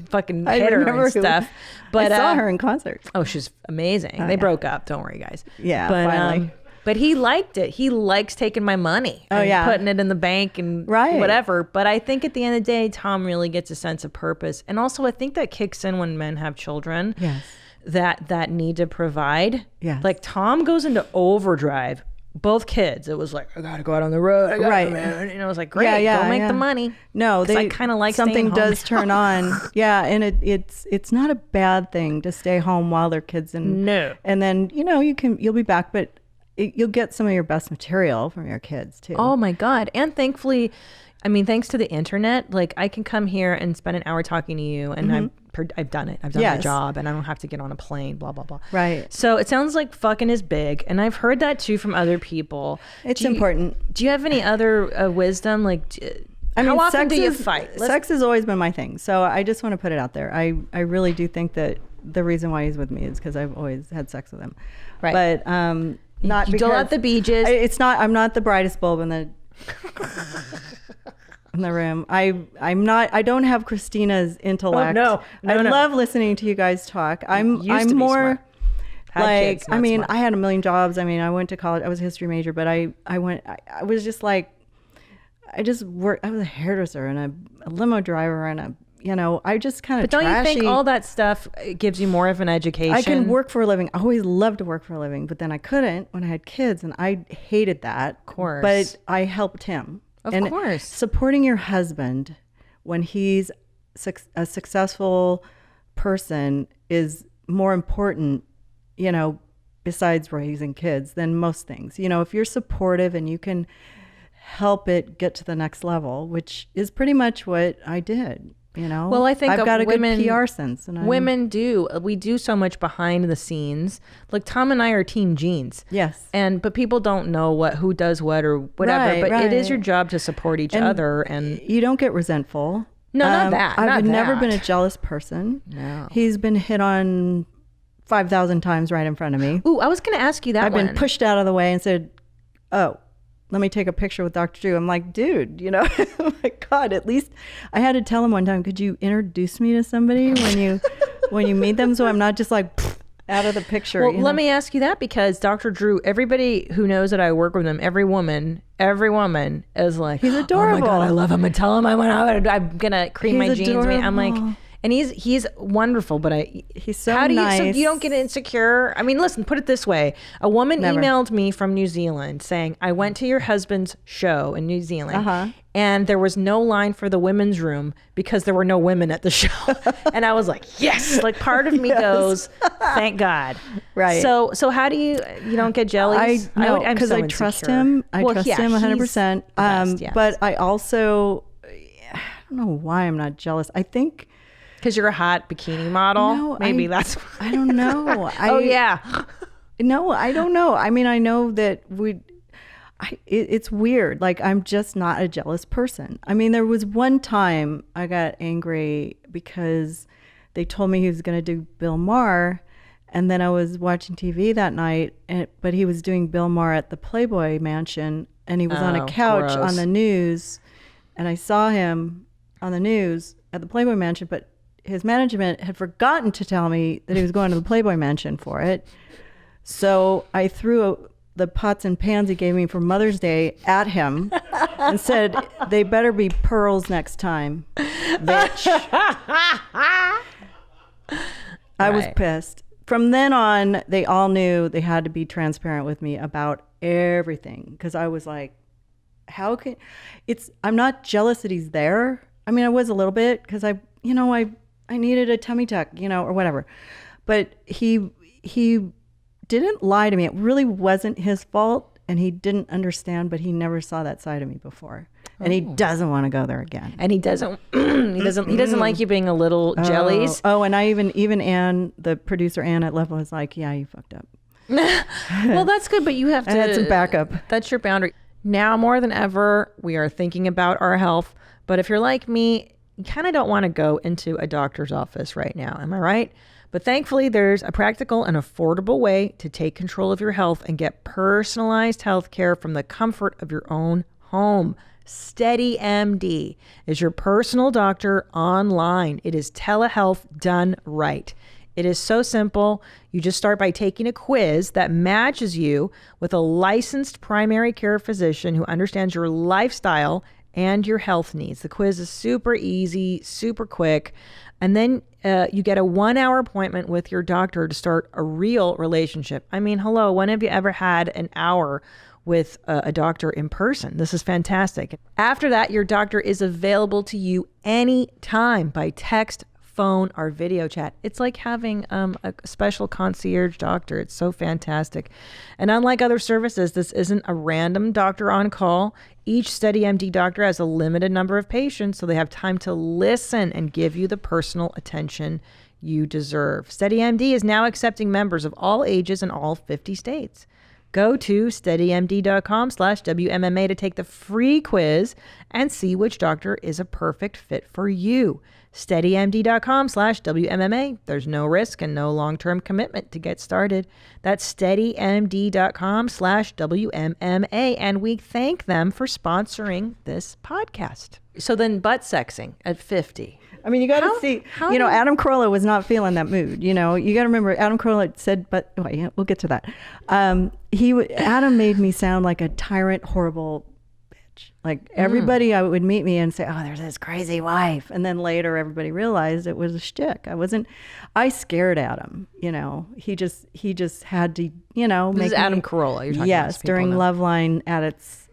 fucking I hit her remember and stuff. But I saw her in concert. Oh, she's amazing. They broke up. Don't worry, guys. Yeah, but, finally. But he liked it. He likes taking my money. Oh, and yeah. putting it in the bank and Right. whatever. But I think at the end of the day, Tom really gets a sense of purpose. And also, I think that kicks in when men have children. Yes. that need to provide. Yes. Like Tom goes into overdrive. Both kids, it was like, I gotta go out on the road. And I was like, great, go make the money. No, I kind of like something staying home. does turn on. Yeah, and it's not a bad thing to stay home while their kids and then you'll be back, but you'll get some of your best material from your kids too. Oh my God! And thankfully, I mean, thanks to the internet, like I can come here and spend an hour talking to you, and I've done it. I've done my job, and I don't have to get on a plane. Blah blah blah. Right. So it sounds like fucking is big, and I've heard that too from other people. It's important. Do you have any other wisdom? Like, how often do you fight? Sex has always been my thing, so I just want to put it out there. I really do think that the reason why he's with me is because I've always had sex with him. Right. But not you because dole out the beaches. It's not. I'm not the brightest bulb in the room. I'm not. I don't have Christina's intellect. Oh, no, I love listening to you guys talk. I'm more like. Kids, I mean, smart. I had a million jobs. I mean, I went to college. I was a history major, but I was just like, I just worked. I was a hairdresser and a limo driver and a. I just kind of. But don't you think all that stuff gives you more of an education? I can work for a living. I always loved to work for a living, but then I couldn't when I had kids, and I hated that. Of course. But I helped him. Of course. Supporting your husband when he's a successful person is more important, besides raising kids than most things. If you're supportive and you can help it get to the next level, which is pretty much what I did. Well, I think I've got a women, good PR sense. And women do. We do so much behind the scenes. Like Tom and I are team jeans. Yes. But people don't know who does what or whatever. But it is your job to support each other. And you don't get resentful. No, not that. I've never been a jealous person. No. He's been hit on 5,000 times right in front of me. Ooh, I was going to ask you that. I've been pushed out of the way and said, "Oh, let me take a picture with Dr. Drew." I'm like, dude, oh my God, at least I had to tell him one time, could you introduce me to somebody when you meet them? So I'm not just like out of the picture. Well, let me ask you that because Dr. Drew, everybody who knows that I work with him, every woman is like, he's adorable. Oh my God, I love him. I tell him I'm going to cream my jeans. Adorable. I'm like, and he's wonderful, but he's so how do nice. So you don't get insecure? I mean, listen, put it this way. A woman emailed me from New Zealand saying, I went to your husband's show in New Zealand and there was no line for the women's room because there were no women at the show. And I was like, yes, like part of me goes, thank God. Right. So how do you don't get jealous? I'm because I trust him. I trust him 100%. But I also, I don't know why I'm not jealous. I think, because you're a hot bikini model? No, maybe that's... I don't know. Oh, yeah. No, I don't know. I mean, I know that it's weird. Like, I'm just not a jealous person. I mean, there was one time I got angry because they told me he was going to do Bill Maher. And then I was watching TV that night, but he was doing Bill Maher at the Playboy Mansion. And he was on a couch on the news. And I saw him on the news at the Playboy Mansion, but his management had forgotten to tell me that he was going to the Playboy Mansion for it. So I threw the pots and pans he gave me for Mother's Day at him and said, they better be pearls next time, bitch. I was pissed. From then on, they all knew they had to be transparent with me about everything. Because I was like, I'm not jealous that he's there. I mean, I was a little bit because I needed a tummy tuck, or whatever. But he didn't lie to me. It really wasn't his fault, and he didn't understand, but he never saw that side of me before. And he doesn't want to go there again. And he doesn't like you being a little jellies. Oh, and I even Ann, the producer Ann at Level, was like, yeah, you fucked up. Well, that's good, but you have to... I had some backup. That's your boundary. Now more than ever, we are thinking about our health. But if you're like me, you kind of don't want to go into a doctor's office right now. Am I right? But thankfully, there's a practical and affordable way to take control of your health and get personalized health care from the comfort of your own home. SteadyMD is your personal doctor online. It is telehealth done right. It is so simple. You just start by taking a quiz that matches you with a licensed primary care physician who understands your lifestyle and your health needs. The quiz is super easy, super quick. And then you get a 1-hour appointment with your doctor to start a real relationship. I mean, hello, when have you ever had an hour with a doctor in person? This is fantastic. After that, your doctor is available to you anytime by text, phone, or video chat. It's like having a special concierge doctor. It's so fantastic. And unlike other services, this isn't a random doctor on call. Each SteadyMD doctor has a limited number of patients, so they have time to listen and give you the personal attention you deserve. SteadyMD is now accepting members of all ages in all 50 states. Go to steadymd.com/WMMA to take the free quiz and see which doctor is a perfect fit for you. steadymd.com/WMMA. There's no risk and no long-term commitment to get started. That's steadymd.com/WMMA. And we thank them for sponsoring this podcast. So then butt sexing at 50. I mean, you got to see, Adam Carolla was not feeling that mood. You got to remember, Adam Carolla said, but we'll get to that. Adam made me sound like a tyrant, horrible bitch. Like everybody I would meet me and say, oh, there's this crazy wife. And then later everybody realized it was a shtick. I scared Adam, he just had to, This is Adam Carolla you're talking about. Yes, during Loveline at its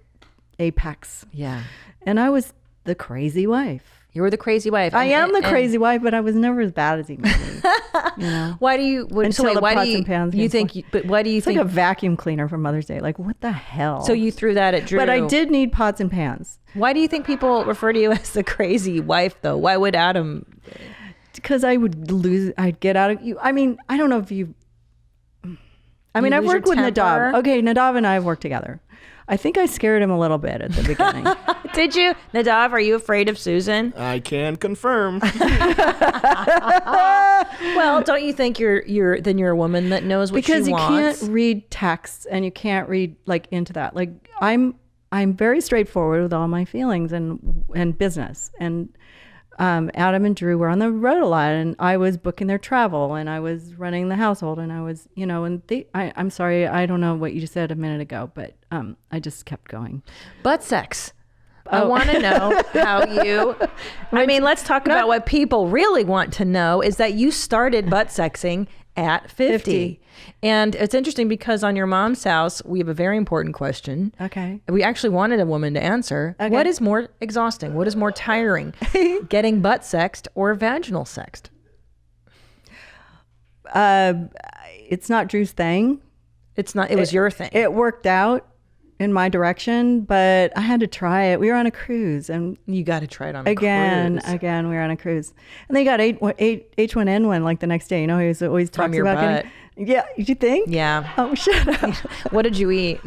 apex. Yeah. And I was the crazy wife. You were the crazy wife. I am the crazy wife, but I was never as bad as he made me. Why do you? Why do you think? Why do you it's think? Like a vacuum cleaner for Mother's Day. Like what the hell? So you threw that at Drew. But I did need pots and pans. Why do you think people refer to you as the crazy wife, though? Why would Adam? Because I would lose. I'd get out of you. I mean, I don't know if you. I mean, I've worked with Nadav. Okay, Nadav and I have worked together. I think I scared him a little bit at the beginning. Did you? Nadav, are you afraid of Susan? I can confirm. Well, don't you think you're a woman that knows what she wants? Because you can't read texts and you can't read into that. Like I'm very straightforward with all my feelings and business. And Adam and Drew were on the road a lot, and I was booking their travel, and I was running the household, and I was, and I'm sorry, I don't know what you just said a minute ago, but I just kept going. Butt sex. I want to know how you, let's talk about what people really want to know is that you started butt sexing at 50. And it's interesting because on Your Mom's House, we have a very important question. Okay. We actually wanted a woman to answer. Okay. What is more exhausting? What is more tiring? Getting butt sexed or vaginal sexed? It's not Drew's thing. It's not. It was your thing. It worked out in my direction, but I had to try it. We were on a cruise, and you got to try it on a cruise. Again, we were on a cruise, and they got H1N1 like the next day. He was always talking about butt. Yeah, did you think? Yeah. Oh, shut up. What did you eat?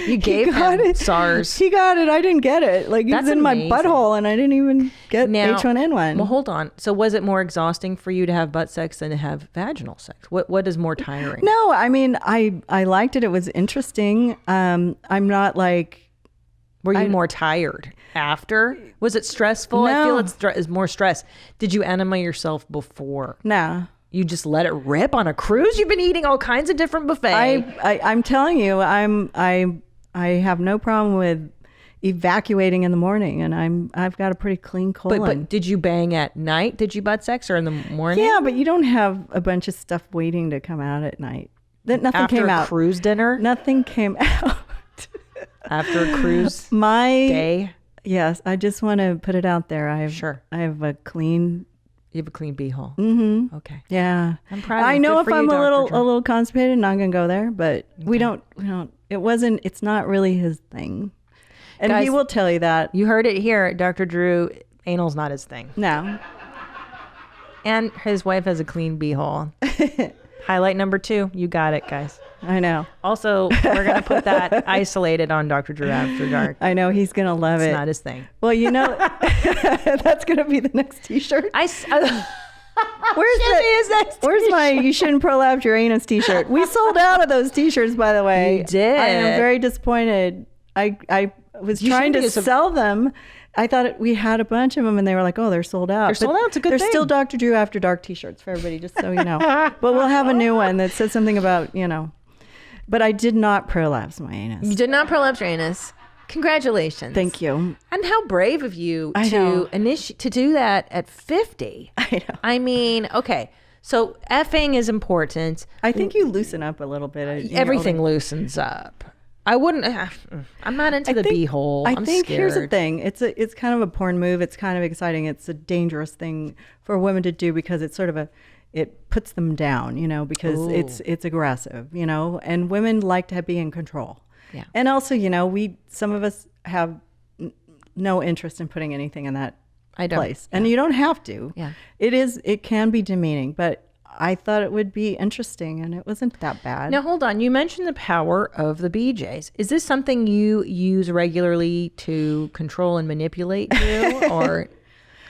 You gave him SARS. He got it. I didn't get it. Like, it was in my butthole, and I didn't even get H1N1. Well, hold on. So was it more exhausting for you to have butt sex than to have vaginal sex? What is more tiring? No, I mean, I liked it. It was interesting. I'm not like... Were you more tired after? Was it stressful? No. I feel it's more stress. Did you enema yourself before? No. You just let it rip on a cruise? You've been eating all kinds of different buffets. I'm telling you, I have no problem with evacuating in the morning, and I've got a pretty clean colon. But did you bang at night? Did you butt sex or in the morning? Yeah, but you don't have a bunch of stuff waiting to come out at night. Nothing came out. After a cruise dinner? Nothing came out. After a cruise day? Yes, I just want to put it out there. I have a clean... You have a clean beehole. Mm-hmm. Okay. Yeah. I'm proud of you. I know if I'm a Dr. little constipated, I'm not going to go there, but okay. It's not really his thing. And guys, he will tell you that. You heard it here. Dr. Drew, anal's not his thing. No. And his wife has a clean beehole. Highlight number 2. You got it, guys. I know. Also, we're going to put that isolated on Dr. Drew After Dark. I know. He's going to love it. It's not his thing. Well, that's going to be the next t-shirt. Where's my "You shouldn't prolapse your anus" t-shirt? We sold out of those t-shirts, by the way. You did. I am very disappointed. I was trying to sell them. I thought we had a bunch of them, and they were like, "Oh, they're sold out." They're sold out. It's a good thing. There's still Dr. Drew After Dark t-shirts for everybody, just so you know. But we'll have a new one that says something about, But I did not prolapse my anus. You did not prolapse your anus. Congratulations. Thank you. And how brave of you I know. to do that at 50. I know. I mean, okay. So effing is important. I think you loosen up a little bit. Everything loosens up. I wouldn't. I'm not into the beehole. I'm think scared. here's the thing. It's kind of a porn move. It's kind of exciting. It's a dangerous thing for women to do because it's sort of it puts them down, because it's aggressive, and women like to be in control. Yeah. And also, some of us have no interest in putting anything in that place. And you don't have to. Yeah. It can be demeaning, but I thought it would be interesting, and it wasn't that bad. Now, hold on. You mentioned the power of the BJs. Is this something you use regularly to control and manipulate you? Or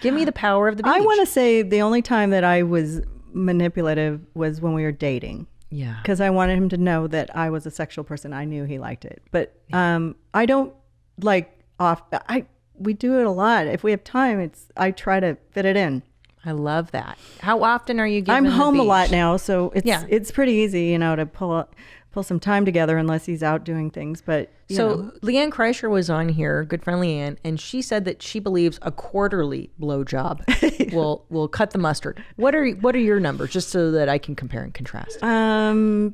give me the power of the BJ. I want to say the only time that I was manipulative was when we were dating. Yeah. Because I wanted him to know that I was a sexual person. I knew he liked it. But I don't we do it a lot. If we have time, I try to fit it in. I love that. How often are you giving I'm home the a lot beach? now, so it's pretty easy, to pull some time together unless he's out doing things. But you know. Leanne Kreischer was on here, good friend Leanne, and she said that she believes a quarterly blowjob will cut the mustard. What are your numbers, just so that I can compare and contrast?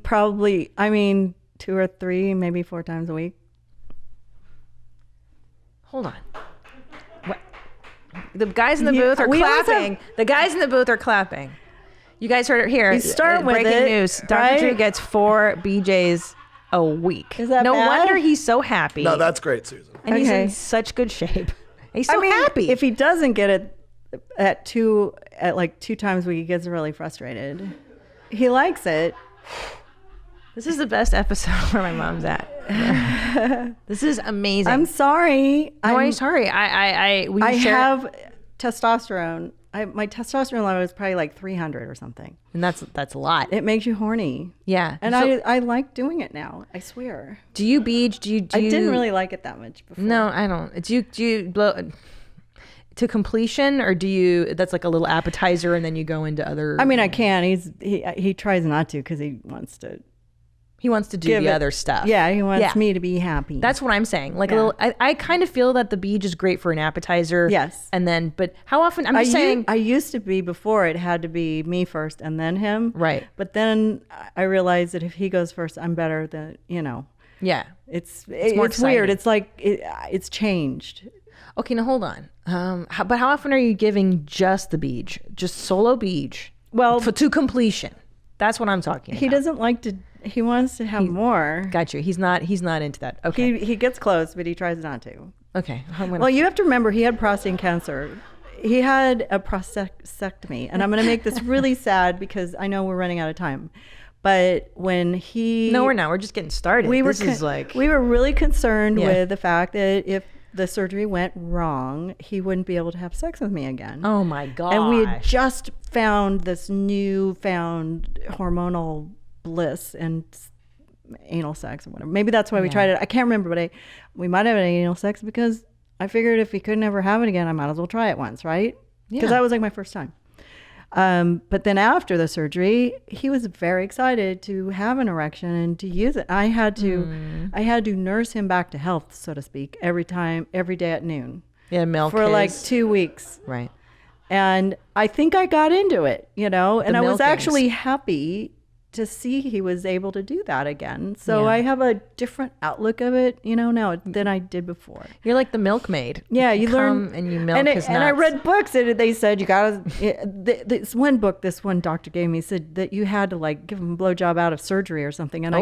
Probably 2 or 3, maybe 4 times a week. Hold on. What? The guys in the booth are clapping. The guys in the booth are clapping. You guys heard it here. You start with breaking it, news. Dr. right? Drew gets 4 BJs a week. Is that no bad? wonder he's so happy. No, that's great, Susan. And he's Okay. in such good shape. He's so happy. If he doesn't get it at 2 times a week, he gets really frustrated. He likes it. This is the best episode where my mom's at. This is amazing. I'm sorry. I'm sorry. We share, have testosterone. My testosterone level is probably like 300 or something. and that's a lot. It makes you horny. Yeah. And So, I like doing it now. I swear. do you beach? Do you? I didn't really like it that much before. No, I don't. Do you blow to completion, or do you? That's like a little appetizer, and then you go into other. I mean, I can. He tries not to because he wants to. He wants to do give the it- other stuff. Yeah, he wants Yeah. me to be happy. That's what I'm saying. Like a Yeah. little. I kind of feel that the beach is great for an appetizer. Yes. And then, but how often? I'm just saying. I used to be before it had to be me first and then him. Right. But then I realized that if he goes first, I'm better than Yeah. It's more weird. exciting. It's like it's changed. Okay, now hold on. But how often are you giving just the beach, just solo beach? Well, to completion. That's what I'm talking about. he doesn't like to. He wants to have more. Got you. He's not into that. Okay. He gets close, but he tries not to. Okay. Well, you have to remember he had prostate cancer. He had a prostatectomy, and I'm going to make this really sad because I know we're running out of time. But when he No, we're not. We're just getting started. we were we were really concerned Yeah. with the fact that if the surgery went wrong, he wouldn't be able to have sex with me again. Oh my god. And we had just found this newfound hormonal bliss and anal sex or whatever. Maybe that's why we tried it. I can't remember, but we might have had anal sex because I figured if he could never have it again, I might as well try it once, right? Because that was like my first time. But then after the surgery, he was very excited to have an erection and to use it. I had to nurse him back to health, so to speak, every day at noon. Yeah, milk for like 2 weeks. Right. And I think I got into it, and I was milkings. actually happy to see he was able to do that again. So Yeah. I have a different outlook of it, now than I did before. You're like the milkmaid. Yeah, you learn, and you milk and, his and I nuts. read books and they said you gotta. This one book, this one doctor gave me said that you had to like give him a blowjob out of surgery or something. And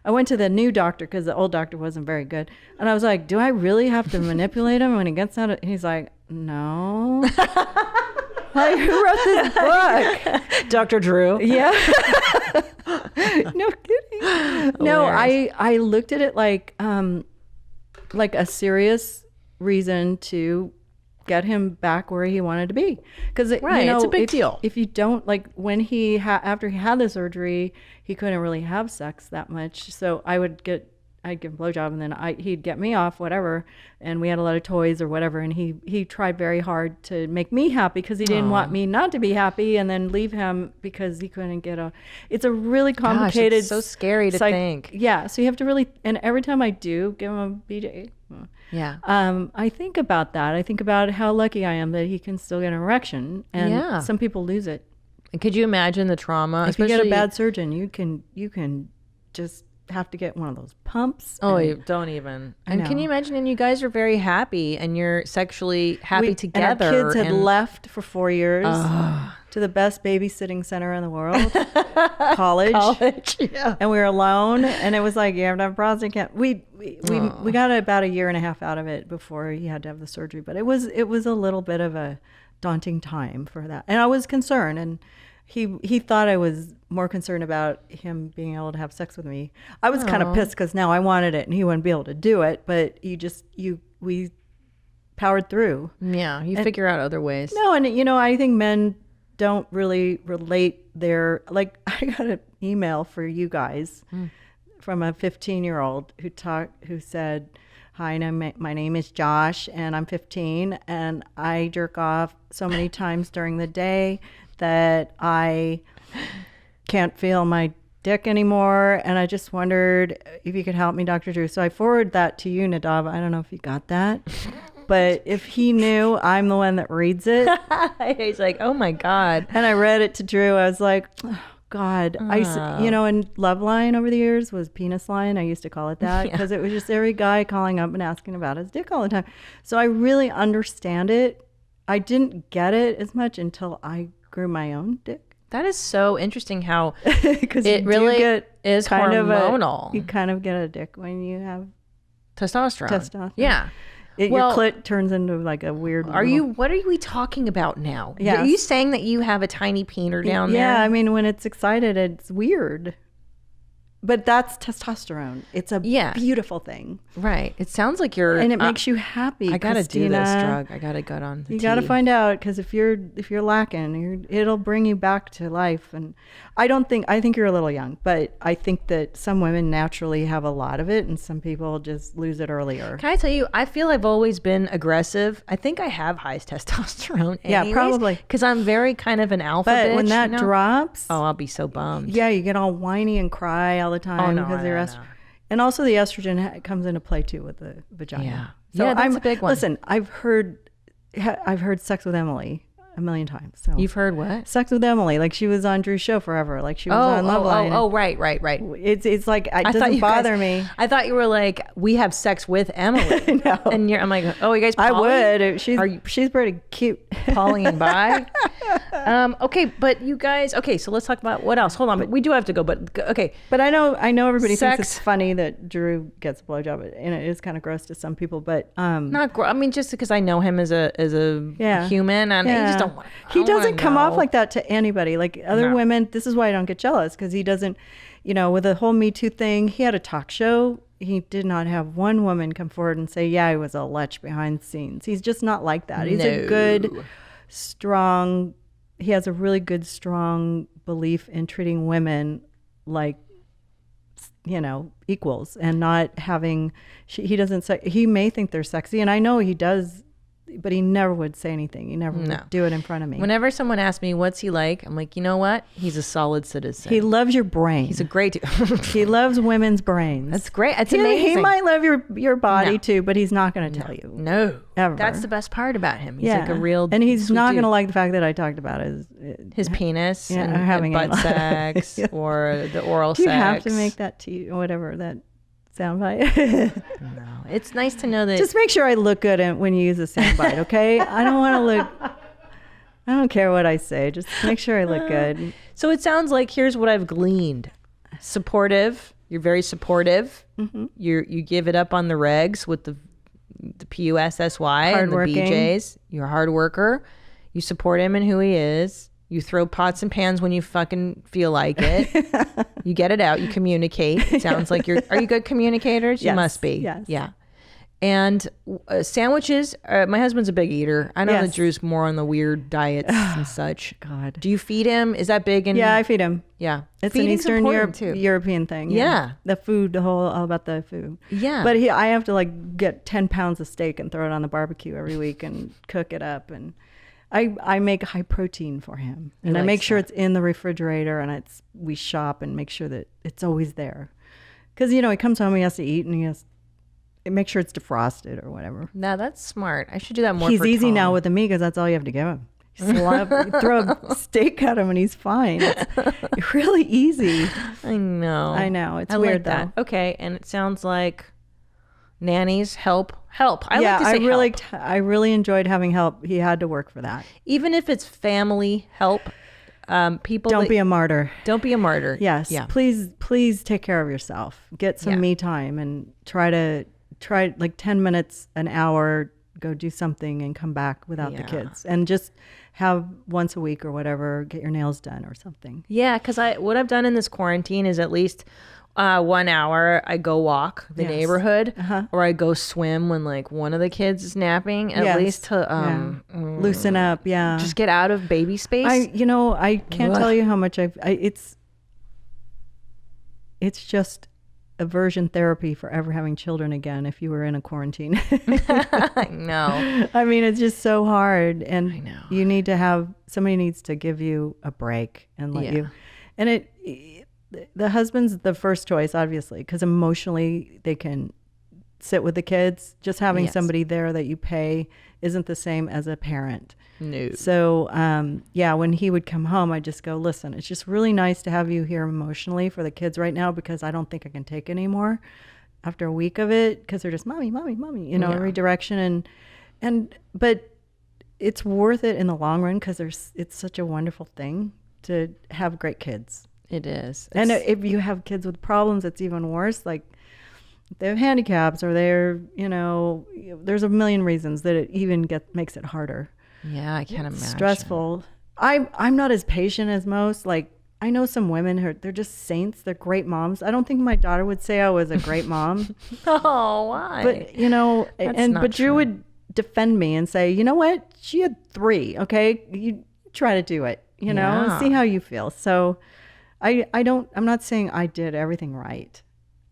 I went to the new doctor because the old doctor wasn't very good. And I was like, do I really have to manipulate him when he gets out? He's like, no. Like, who wrote this book? Dr. Drew. Yeah. No kidding. No, I looked at it like a serious reason to get him back where he wanted to be. Because Right, it's a big deal. If you don't when he after he had the surgery, he couldn't really have sex that much. So I'd give him a blowjob and then he'd get me off, whatever. And we had a lot of toys or whatever. And he tried very hard to make me happy because he didn't want me not to be happy and then leave him because he couldn't get it's a really complicated. Gosh, it's so scary to think. Yeah. So you have to really, and every time I do give him a BJ, Yeah. I think about that. I think about how lucky I am that he can still get an erection, and some people lose it. And could you imagine the trauma? If you get a bad surgeon, you can just have to get one of those pumps. Oh, you don't even. And can you imagine? And you guys are very happy, and you're sexually happy together. And our kids had left for 4 years to the best babysitting center in the world, college. Yeah. And we were alone, and it was like, you have to have prostate cancer. We got about a year and a half out of it before he had to have the surgery, but it was a little bit of a daunting time for that, and I was concerned, and he thought I was more concerned about him being able to have sex with me. I was kind of pissed because now I wanted it and he wouldn't be able to do it, but we powered through. Yeah, you figure out other ways. No, and I think men don't really relate their, like, I got an email for you guys from a 15-year-old who said, "Hi, my name is Josh, and I'm 15, and I jerk off so many times during the day that I can't feel my dick anymore, and I just wondered if you could help me, Dr. Drew." So I forwarded that to you, Nadav. I don't know if you got that, but if he knew I'm the one that reads it. He's like, oh my God. And I read it to Drew. I was like, oh God. And Loveline over the years was penis line. I used to call it that because it was just every guy calling up and asking about his dick all the time. So I really understand it. I didn't get it as much until I grew my own dick. That is so interesting how because it really is kind hormonal. You kind of get a dick when you have testosterone. Yeah. Your clit turns into like a weird. What are we talking about now? Yes. Are you saying that you have a tiny peener down there? Yeah, I mean, when it's excited, it's weird. But that's testosterone. It's a beautiful thing. Right. It sounds like you're... And it makes you happy, I got to do Christina. this drug. I got to get on the You got to find out, because if you're lacking, it'll bring you back to life. And I think you're a little young, but I think that some women naturally have a lot of it, and some people just lose it earlier. Can I tell you, I feel I've always been aggressive. I think I have high testosterone anyways, yeah, probably. Because I'm very kind of an alpha bitch. But when that drops... Oh, I'll be so bummed. Yeah, you get all whiny and cry all the time because your estrogen. And also the estrogen comes into play too with the vagina. Yeah, so yeah, that's a big one. Listen, I've heard Sex with Emily a million times. So you've heard what? Sex with Emily, like she was on Drew's show forever, like she was on Loveline. Oh, right. It's like it doesn't bother me. I thought you were like, we have sex with Emily. No. And I'm like, oh, you guys. I would. She's pretty cute. Polying by. Okay, but you guys. Okay, so let's talk about what else. Hold on, but we do have to go. But okay. But I know everybody thinks it's funny that Drew gets a blowjob, and it is kind of gross to some people. But not gross. I mean, just because I know him as a human, and he just don't. He doesn't come off like that to anybody. Like other women, this is why I don't get jealous, because he doesn't. With the whole Me Too thing, he had a talk show. He did not have one woman come forward and say, yeah, he was a lech behind the scenes. He's just not like that. He's a good, strong, he has a really good, strong belief in treating women like, equals, and not having, he doesn't say, he may think they're sexy, and I know he does, but he never would say anything. He never would do it in front of me. Whenever someone asks me, what's he like? I'm like, you know what? He's a solid citizen. He loves your brain. He's a great dude. He loves women's brains. That's great. It's amazing. He might love your body too, but he's not going to tell you. No. Ever. That's the best part about him. He's like a real And he's not going to like the fact that I talked about his penis and having butt sex or the oral sex. Do you have to make that tea or whatever that soundbite? No. It's nice to know that. Just make sure I look good when you use a soundbite, okay? I don't want to look. I don't care what I say. Just make sure I look good. So it sounds like, here's what I've gleaned: supportive. You're very supportive. Mm-hmm. You give it up on the regs with the PUSSY and the BJs. You're a hard worker. You support him in who he is. You throw pots and pans when you fucking feel like it. You get it out. You communicate. It sounds like are you good communicators? Yes. You must be. Yes. Yeah. And sandwiches. My husband's a big eater. I know that Drew's more on the weird diets and such. God. Do you feed him? Is that big? Yeah, I feed him. Yeah. It's an Eastern European thing. Yeah. The food, all about the food. Yeah. But I have to get 10 pounds of steak and throw it on the barbecue every week and cook it up. And I make high protein for him, and I make sure it's in the refrigerator, and we shop and make sure that it's always there, because he comes home, he has to eat, and make sure it's defrosted or whatever. No, that's smart. I should do that more. He's for easy Tom. now with me because that's all you have to give him. You throw a steak at him and he's fine. It's really easy. I know. It's I weird like that. Okay, and it sounds like nannies help. I yeah, like to say I really enjoyed having help. He had to work for that. even if it's family help. People Don't be a martyr. Don't be a martyr. Yes. Yeah. Please take care of yourself. Get some me time and try like 10 minutes, an hour, go do something and come back without the kids. And just have once a week or whatever, get your nails done or something. Yeah, because what I've done in this quarantine is at least 1 hour I go walk the neighborhood, or I go swim when like one of the kids is napping. At least to loosen up. Yeah, just get out of baby space. I can't tell you how much it's just aversion therapy for ever having children again if you were in a quarantine. I know. I mean, it's just so hard, and I know. you need to have somebody needs to give you a break and let you. And the husband's the first choice, obviously, because emotionally they can sit with the kids. Just having somebody there that you pay isn't the same as a parent. No. So, when he would come home, I just go, listen, it's just really nice to have you here emotionally for the kids right now because I don't think I can take anymore after a week of it because they're just mommy, every direction. But it's worth it in the long run because it's such a wonderful thing to have great kids. It is. And if you have kids with problems, it's even worse. Like if they have handicaps or they're, there's a million reasons that it even makes it harder. Yeah, I can't imagine. Stressful. I'm not as patient as most. Like I know some women they're just saints. They're great moms. I don't think my daughter would say I was a great mom. Oh, why? But Drew would defend me and say, you know what? She had 3. Okay, you try to do it. And see how you feel. So I'm not saying I did everything right.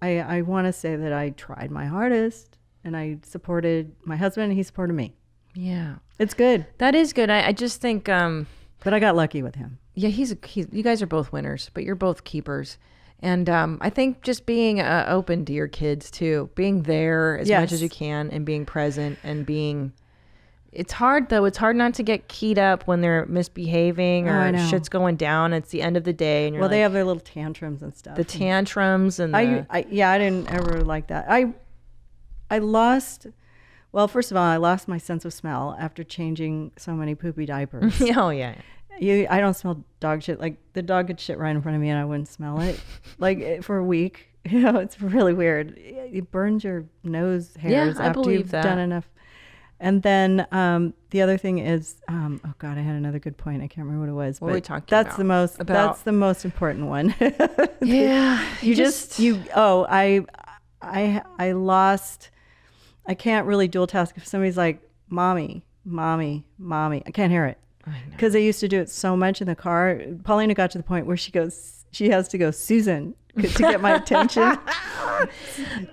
I want to say that I tried my hardest and I supported my husband and he supported me. Yeah. It's good. That is good. I just think, but I got lucky with him. Yeah, you guys are both winners, but you're both keepers. And I think just being open to your kids too, being there as much as you can and being present and it's hard though. It's hard not to get keyed up when they're misbehaving or shit's going down. It's the end of the day. And they have their little tantrums and stuff. The tantrums and I didn't ever like that. I lost, well, first of all, I lost my sense of smell after changing so many poopy diapers. Oh, yeah. I don't smell dog shit. Like the dog could shit right in front of me and I wouldn't smell it. Like for a week. It's really weird. It burns your nose hairs after you've done enough. And then the other thing is, oh God, I had another good point. I can't remember what it was. What were we talking that's about? That's the most important one. Yeah. I lost, I can't really dual task. If somebody's like, mommy, I can't hear it. Because I used to do it so much in the car. Paulina got to the point where she has to go, Susan, to get my attention.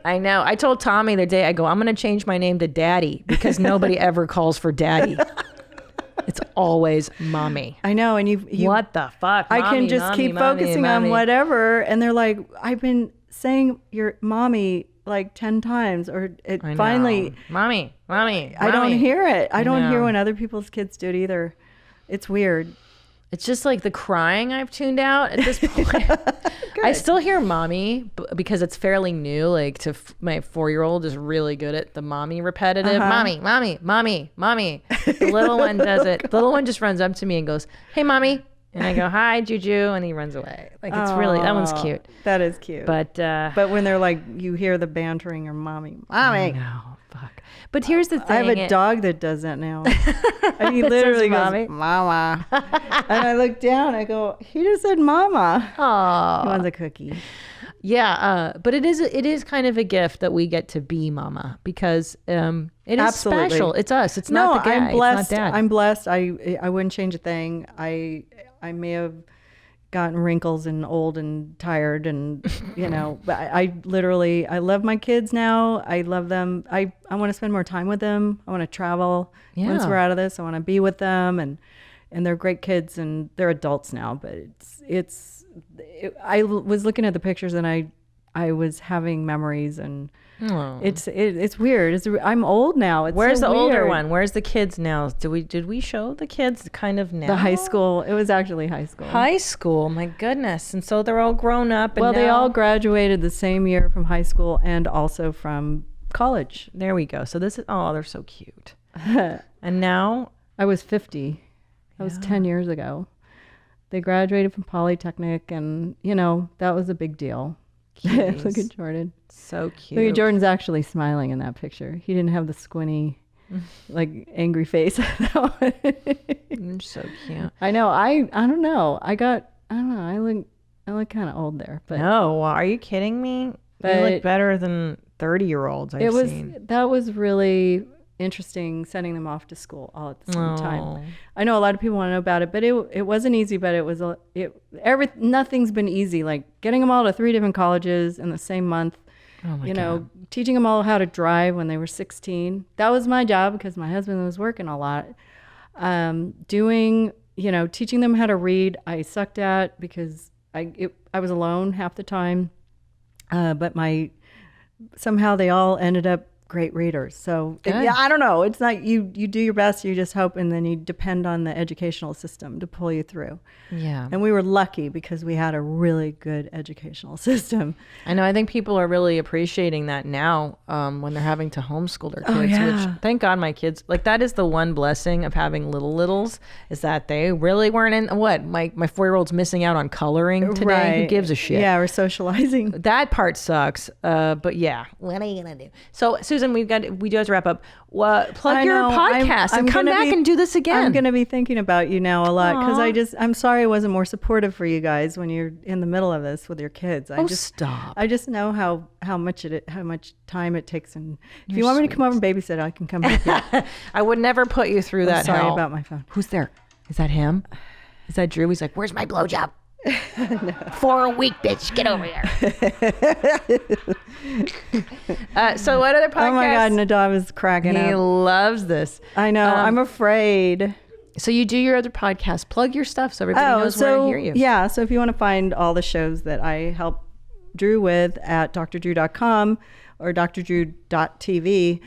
I know. I told Tommy the other day, I go, I'm going to change my name to Daddy because nobody ever calls for Daddy. It's always mommy. I know. And you what the fuck? I can just keep focusing on whatever. And they're like, I've been saying your mommy like 10 times finally. Mommy. I don't hear it. I don't hear when other people's kids do it either. It's weird. It's just like the crying I've tuned out at this point. I still hear mommy because it's fairly new. Like my 4-year-old is really good at the mommy repetitive. Mommy. The little one does it. The little one just runs up to me and goes, hey, mommy. And I go, hi, Juju. And he runs away. Like it's really, that one's cute. That is cute. But when they're like, you hear the bantering or mommy. No, fuck. But here's the thing. I have a dog that does that now. And he literally goes, mama. And I look down, I go, he just said mama. Aww. He wants a cookie. Yeah, but it is kind of a gift that we get to be mama because it is special. It's us. It's not the guy. I'm blessed. It's not dad. I'm blessed. I wouldn't change a thing. I may have gotten wrinkles and old and tired and but I literally love my kids now. I love them. I want to spend more time with them. I want to travel once we're out of this. I want to be with them and they're great kids and they're adults now, but I was looking at the pictures and I I was having memories, and Oh. it's weird. I'm old now. It's Where's so the older weird. one? Where's the kids now? Did we show the kids kind of now? The high school. It was actually high school. High school, my goodness. And so they're all grown up. And Well, they now- all graduated the same year from high school and also from college. There we go. So this is, oh, they're so cute. And now, I was 50. That was 10 years ago. They graduated from Polytechnic, and, that was a big deal. Look at Jordan. so cute. Look at Jordan's actually smiling in that picture. He didn't have the squinty, angry face. You're so cute. I know. I don't know. I don't know. I look kind of old there, but No, are you kidding me? You But- look better than 30-year-olds I've seen. that was really interesting, sending them off to school all at the same time. Oh. I know a lot of people want to know about it, but it wasn't easy. But it was nothing's been easy. Like getting them all to 3 different colleges in the same month. Oh my God. Teaching them all how to drive when they were 16. That was my job because my husband was working a lot. Teaching them how to read, I sucked at because I was alone half the time. But somehow they all ended up great readers. So I don't know. It's not you do your best, you just hope, and then you depend on the educational system to pull you through. Yeah. And we were lucky because we had a really good educational system. I know. I think people are really appreciating that now when they're having to homeschool their kids. Oh, yeah. Which, thank God, my kids, that is the one blessing of having littles, is that they really weren't in what my 4-year-old's missing out on coloring today. Who gives a shit? Yeah, we're socializing. That part sucks. But yeah, what are you gonna do? So Susan, we do have to wrap up. Plug I your know. podcast and come gonna back and do this again. I'm going to be thinking about you now a lot Aw. because I'm sorry I wasn't more supportive for you guys when you're in the middle of this with your kids. Stop. I just know how much time it takes, and if you want me to come over and babysit, I can come back. I would never put you through that. Sorry hell. about my phone. Who's there? Is that him? Is that Drew? He's like, Where's my blowjob? 4 a week, bitch. Get over here. so what other podcasts? Oh my God, Nadav is cracking He up. loves this. I know. I'm afraid. So you do your other podcast. Plug your stuff so everybody knows where to hear you. Yeah, so if you want to find all the shows that I help Drew with at drdrew.com or drdrew.tv,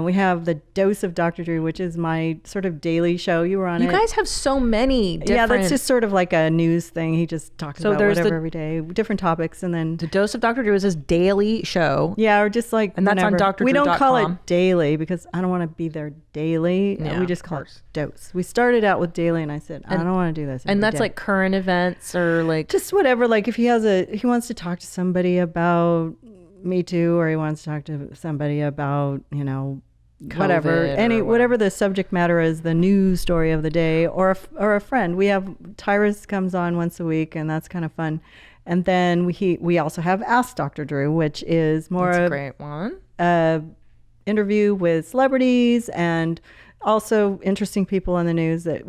we have the Dose of Dr. Drew, which is my sort of daily show. You were on it. You guys have so many different... Yeah, that's just sort of like a news thing. He just talks about there's whatever every day, different topics, and then... The Dose of Dr. Drew is his daily show. Yeah, or just like And that's on whenever. We don't call drdrew.com. it daily because I don't want to be there daily. Yeah, We just of call course. it Dose. We started out with daily, and I said, I don't want to do this And every that's day. like current events or like... Just whatever. Like if he wants to talk to somebody about Me Too, or he wants to talk to somebody about, whatever, COVID or whatever the subject matter is, the news story of the day, or a friend. We have Tyrus comes on once a week, and that's kind of fun. And then we also have Ask Dr. Drew, which is more That's a of great one. interview with celebrities and also interesting people in the news that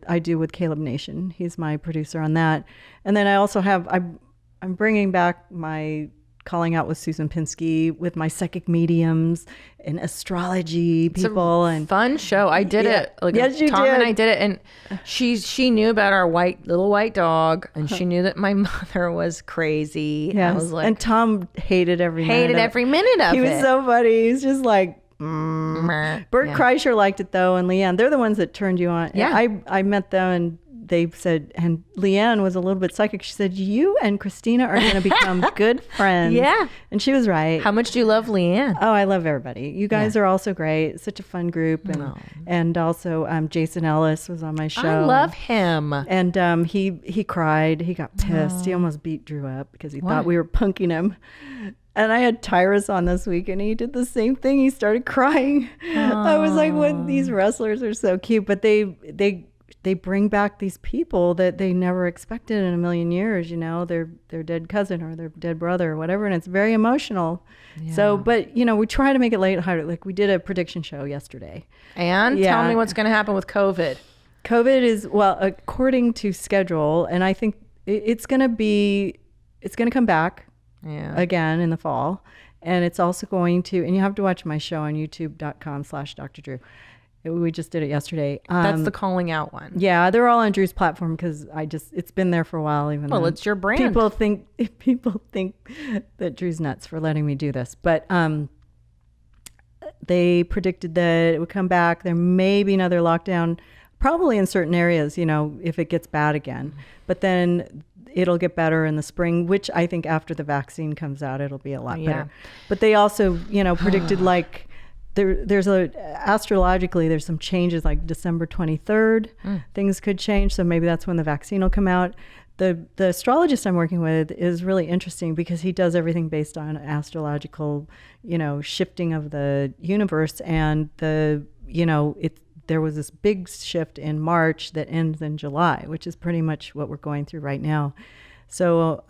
I do with Caleb Nation. He's my producer on that. And then I also I'm bringing back my Calling Out with Susan Pinsky with my psychic mediums and astrology people. It's a fun show. I did Yeah. it. Like Yes, you Tom and did. I did it, and she knew about our little white dog, and she knew that my mother was crazy. Yes. I was like, And Tom hated every minute of it. He was so funny. He's just like, Bert Yeah. Kreischer liked it though, and Leanne. They're the ones that turned you on. Yeah. I met them, and they said, and Leanne was a little bit psychic. She said, you and Christina are going to become good friends. Yeah. And she was right. How much do you love Leanne? Oh, I love everybody. You guys are also great. Such a fun group. And also Jason Ellis was on my show. I love him. And he cried. He got pissed. He almost beat Drew up because he thought we were punking him. And I had Tyrus on this week, and he did the same thing. He started crying. I was like, "What? These wrestlers are so cute." But they bring back these people that they never expected in a million years. Their dead cousin or their dead brother or whatever, and it's very emotional. Yeah. So, but we try to make it lighthearted. Like we did a prediction show yesterday. And tell me what's going to happen with COVID. COVID is, well, according to schedule, and I think it's going to come back again in the fall. And it's also going to, and you have to watch my show on youtube.com/Dr. Drew. We just did it yesterday. That's the calling out one. Yeah, they're all on Drew's platform because it's been there for a while. Even Well, though it's your brand. People think that Drew's nuts for letting me do this, but they predicted that it would come back. There may be another lockdown, probably in certain areas, if it gets bad again. But then it'll get better in the spring, which I think after the vaccine comes out, it'll be a lot better. But they also, predicted like astrologically, there's some changes like December 23rd, things could change. So maybe that's when the vaccine will come out. The astrologist I'm working with is really interesting because he does everything based on astrological, shifting of the universe. And there was this big shift in March that ends in July, which is pretty much what we're going through right now. So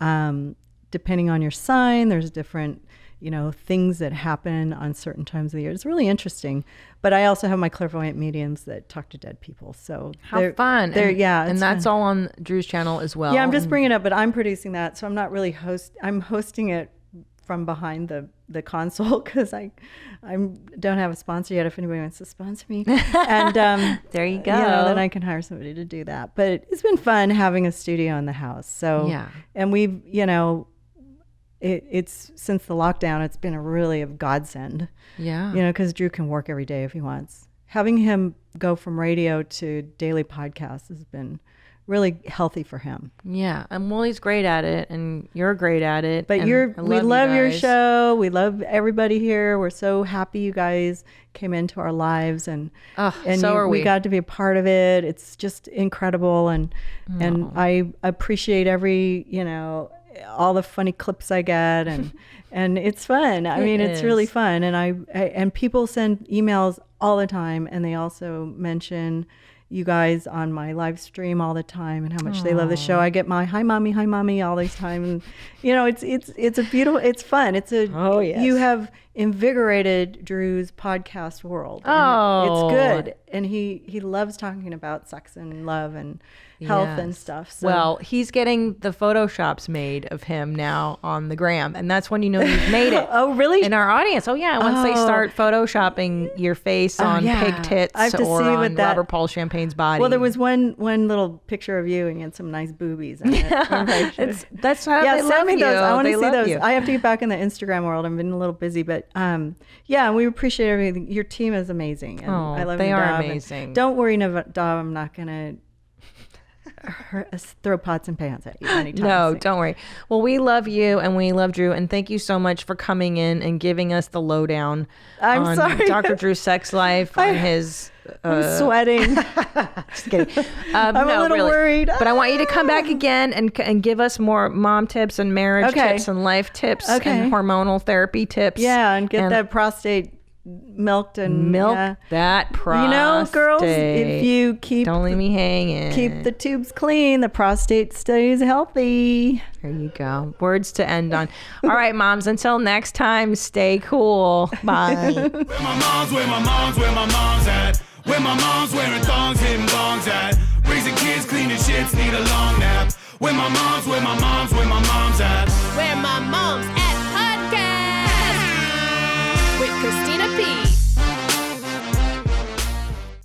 depending on your sign, there's different things that happen on certain times of the year. It's really interesting. But I also have my clairvoyant mediums that talk to dead people. So how fun. And that's fun. all on Drew's channel as well. Yeah, I'm just bringing it up, but I'm producing that. So I'm not really I'm hosting it from behind the console because I don't have a sponsor yet if anybody wants to sponsor me. And there you go. Then I can hire somebody to do that. But it's been fun having a studio in the house. So yeah. And we've, it's since the lockdown, it's been a godsend. Yeah. Because Drew can work every day if he wants. Having him go from radio to daily podcasts has been really healthy for him. Yeah. And Willie's great at it and you're great at it. But we love your show. We love everybody here. We're so happy you guys came into our lives and we got to be a part of it. It's just incredible and I appreciate every, all the funny clips I get and it's fun. I mean, it's really fun. And and people send emails all the time and they also mention you guys on my live stream all the time and how much they love the show. I get my hi mommy all this time. And it's a beautiful, it's fun. You have invigorated Drew's podcast world. It's good. And he loves talking about sex and love and health and stuff. So. Well, he's getting the Photoshops made of him now on the gram. And that's when you've made it. Oh, really? In our audience. Oh, yeah. Once they start Photoshopping your face on pig tits or on Robert Paul Champagne's body. Well, there was one little picture of you and you had some nice boobies in it. That's how they love you. Those. I want to see those. You. I have to get back in the Instagram world. I've been a little busy, but we appreciate everything. Your team is amazing. And I love they you, are Dov. amazing. And don't worry, Dov, I'm not going to throw pots and pans at you anytime. No, don't worry. Well, we love you and we love Drew, and thank you so much for coming in and giving us the lowdown on sorry. Dr. Drew's sex life, on his... I'm sweating. Just kidding. I'm a little worried. But I want you to come back again and give us more mom tips and marriage tips and life tips and hormonal therapy tips. Yeah, and get that prostate milked and that prostate. Girls, if you don't leave me hanging. Keep the tubes clean, the prostate stays healthy. There you go. Words to end on. All right, moms, until next time, stay cool. Bye. Where my mom's at? Where my mom's wearing thongs, hitting bongs at? Raising kids, cleaning shits, need a long nap. Where my mom's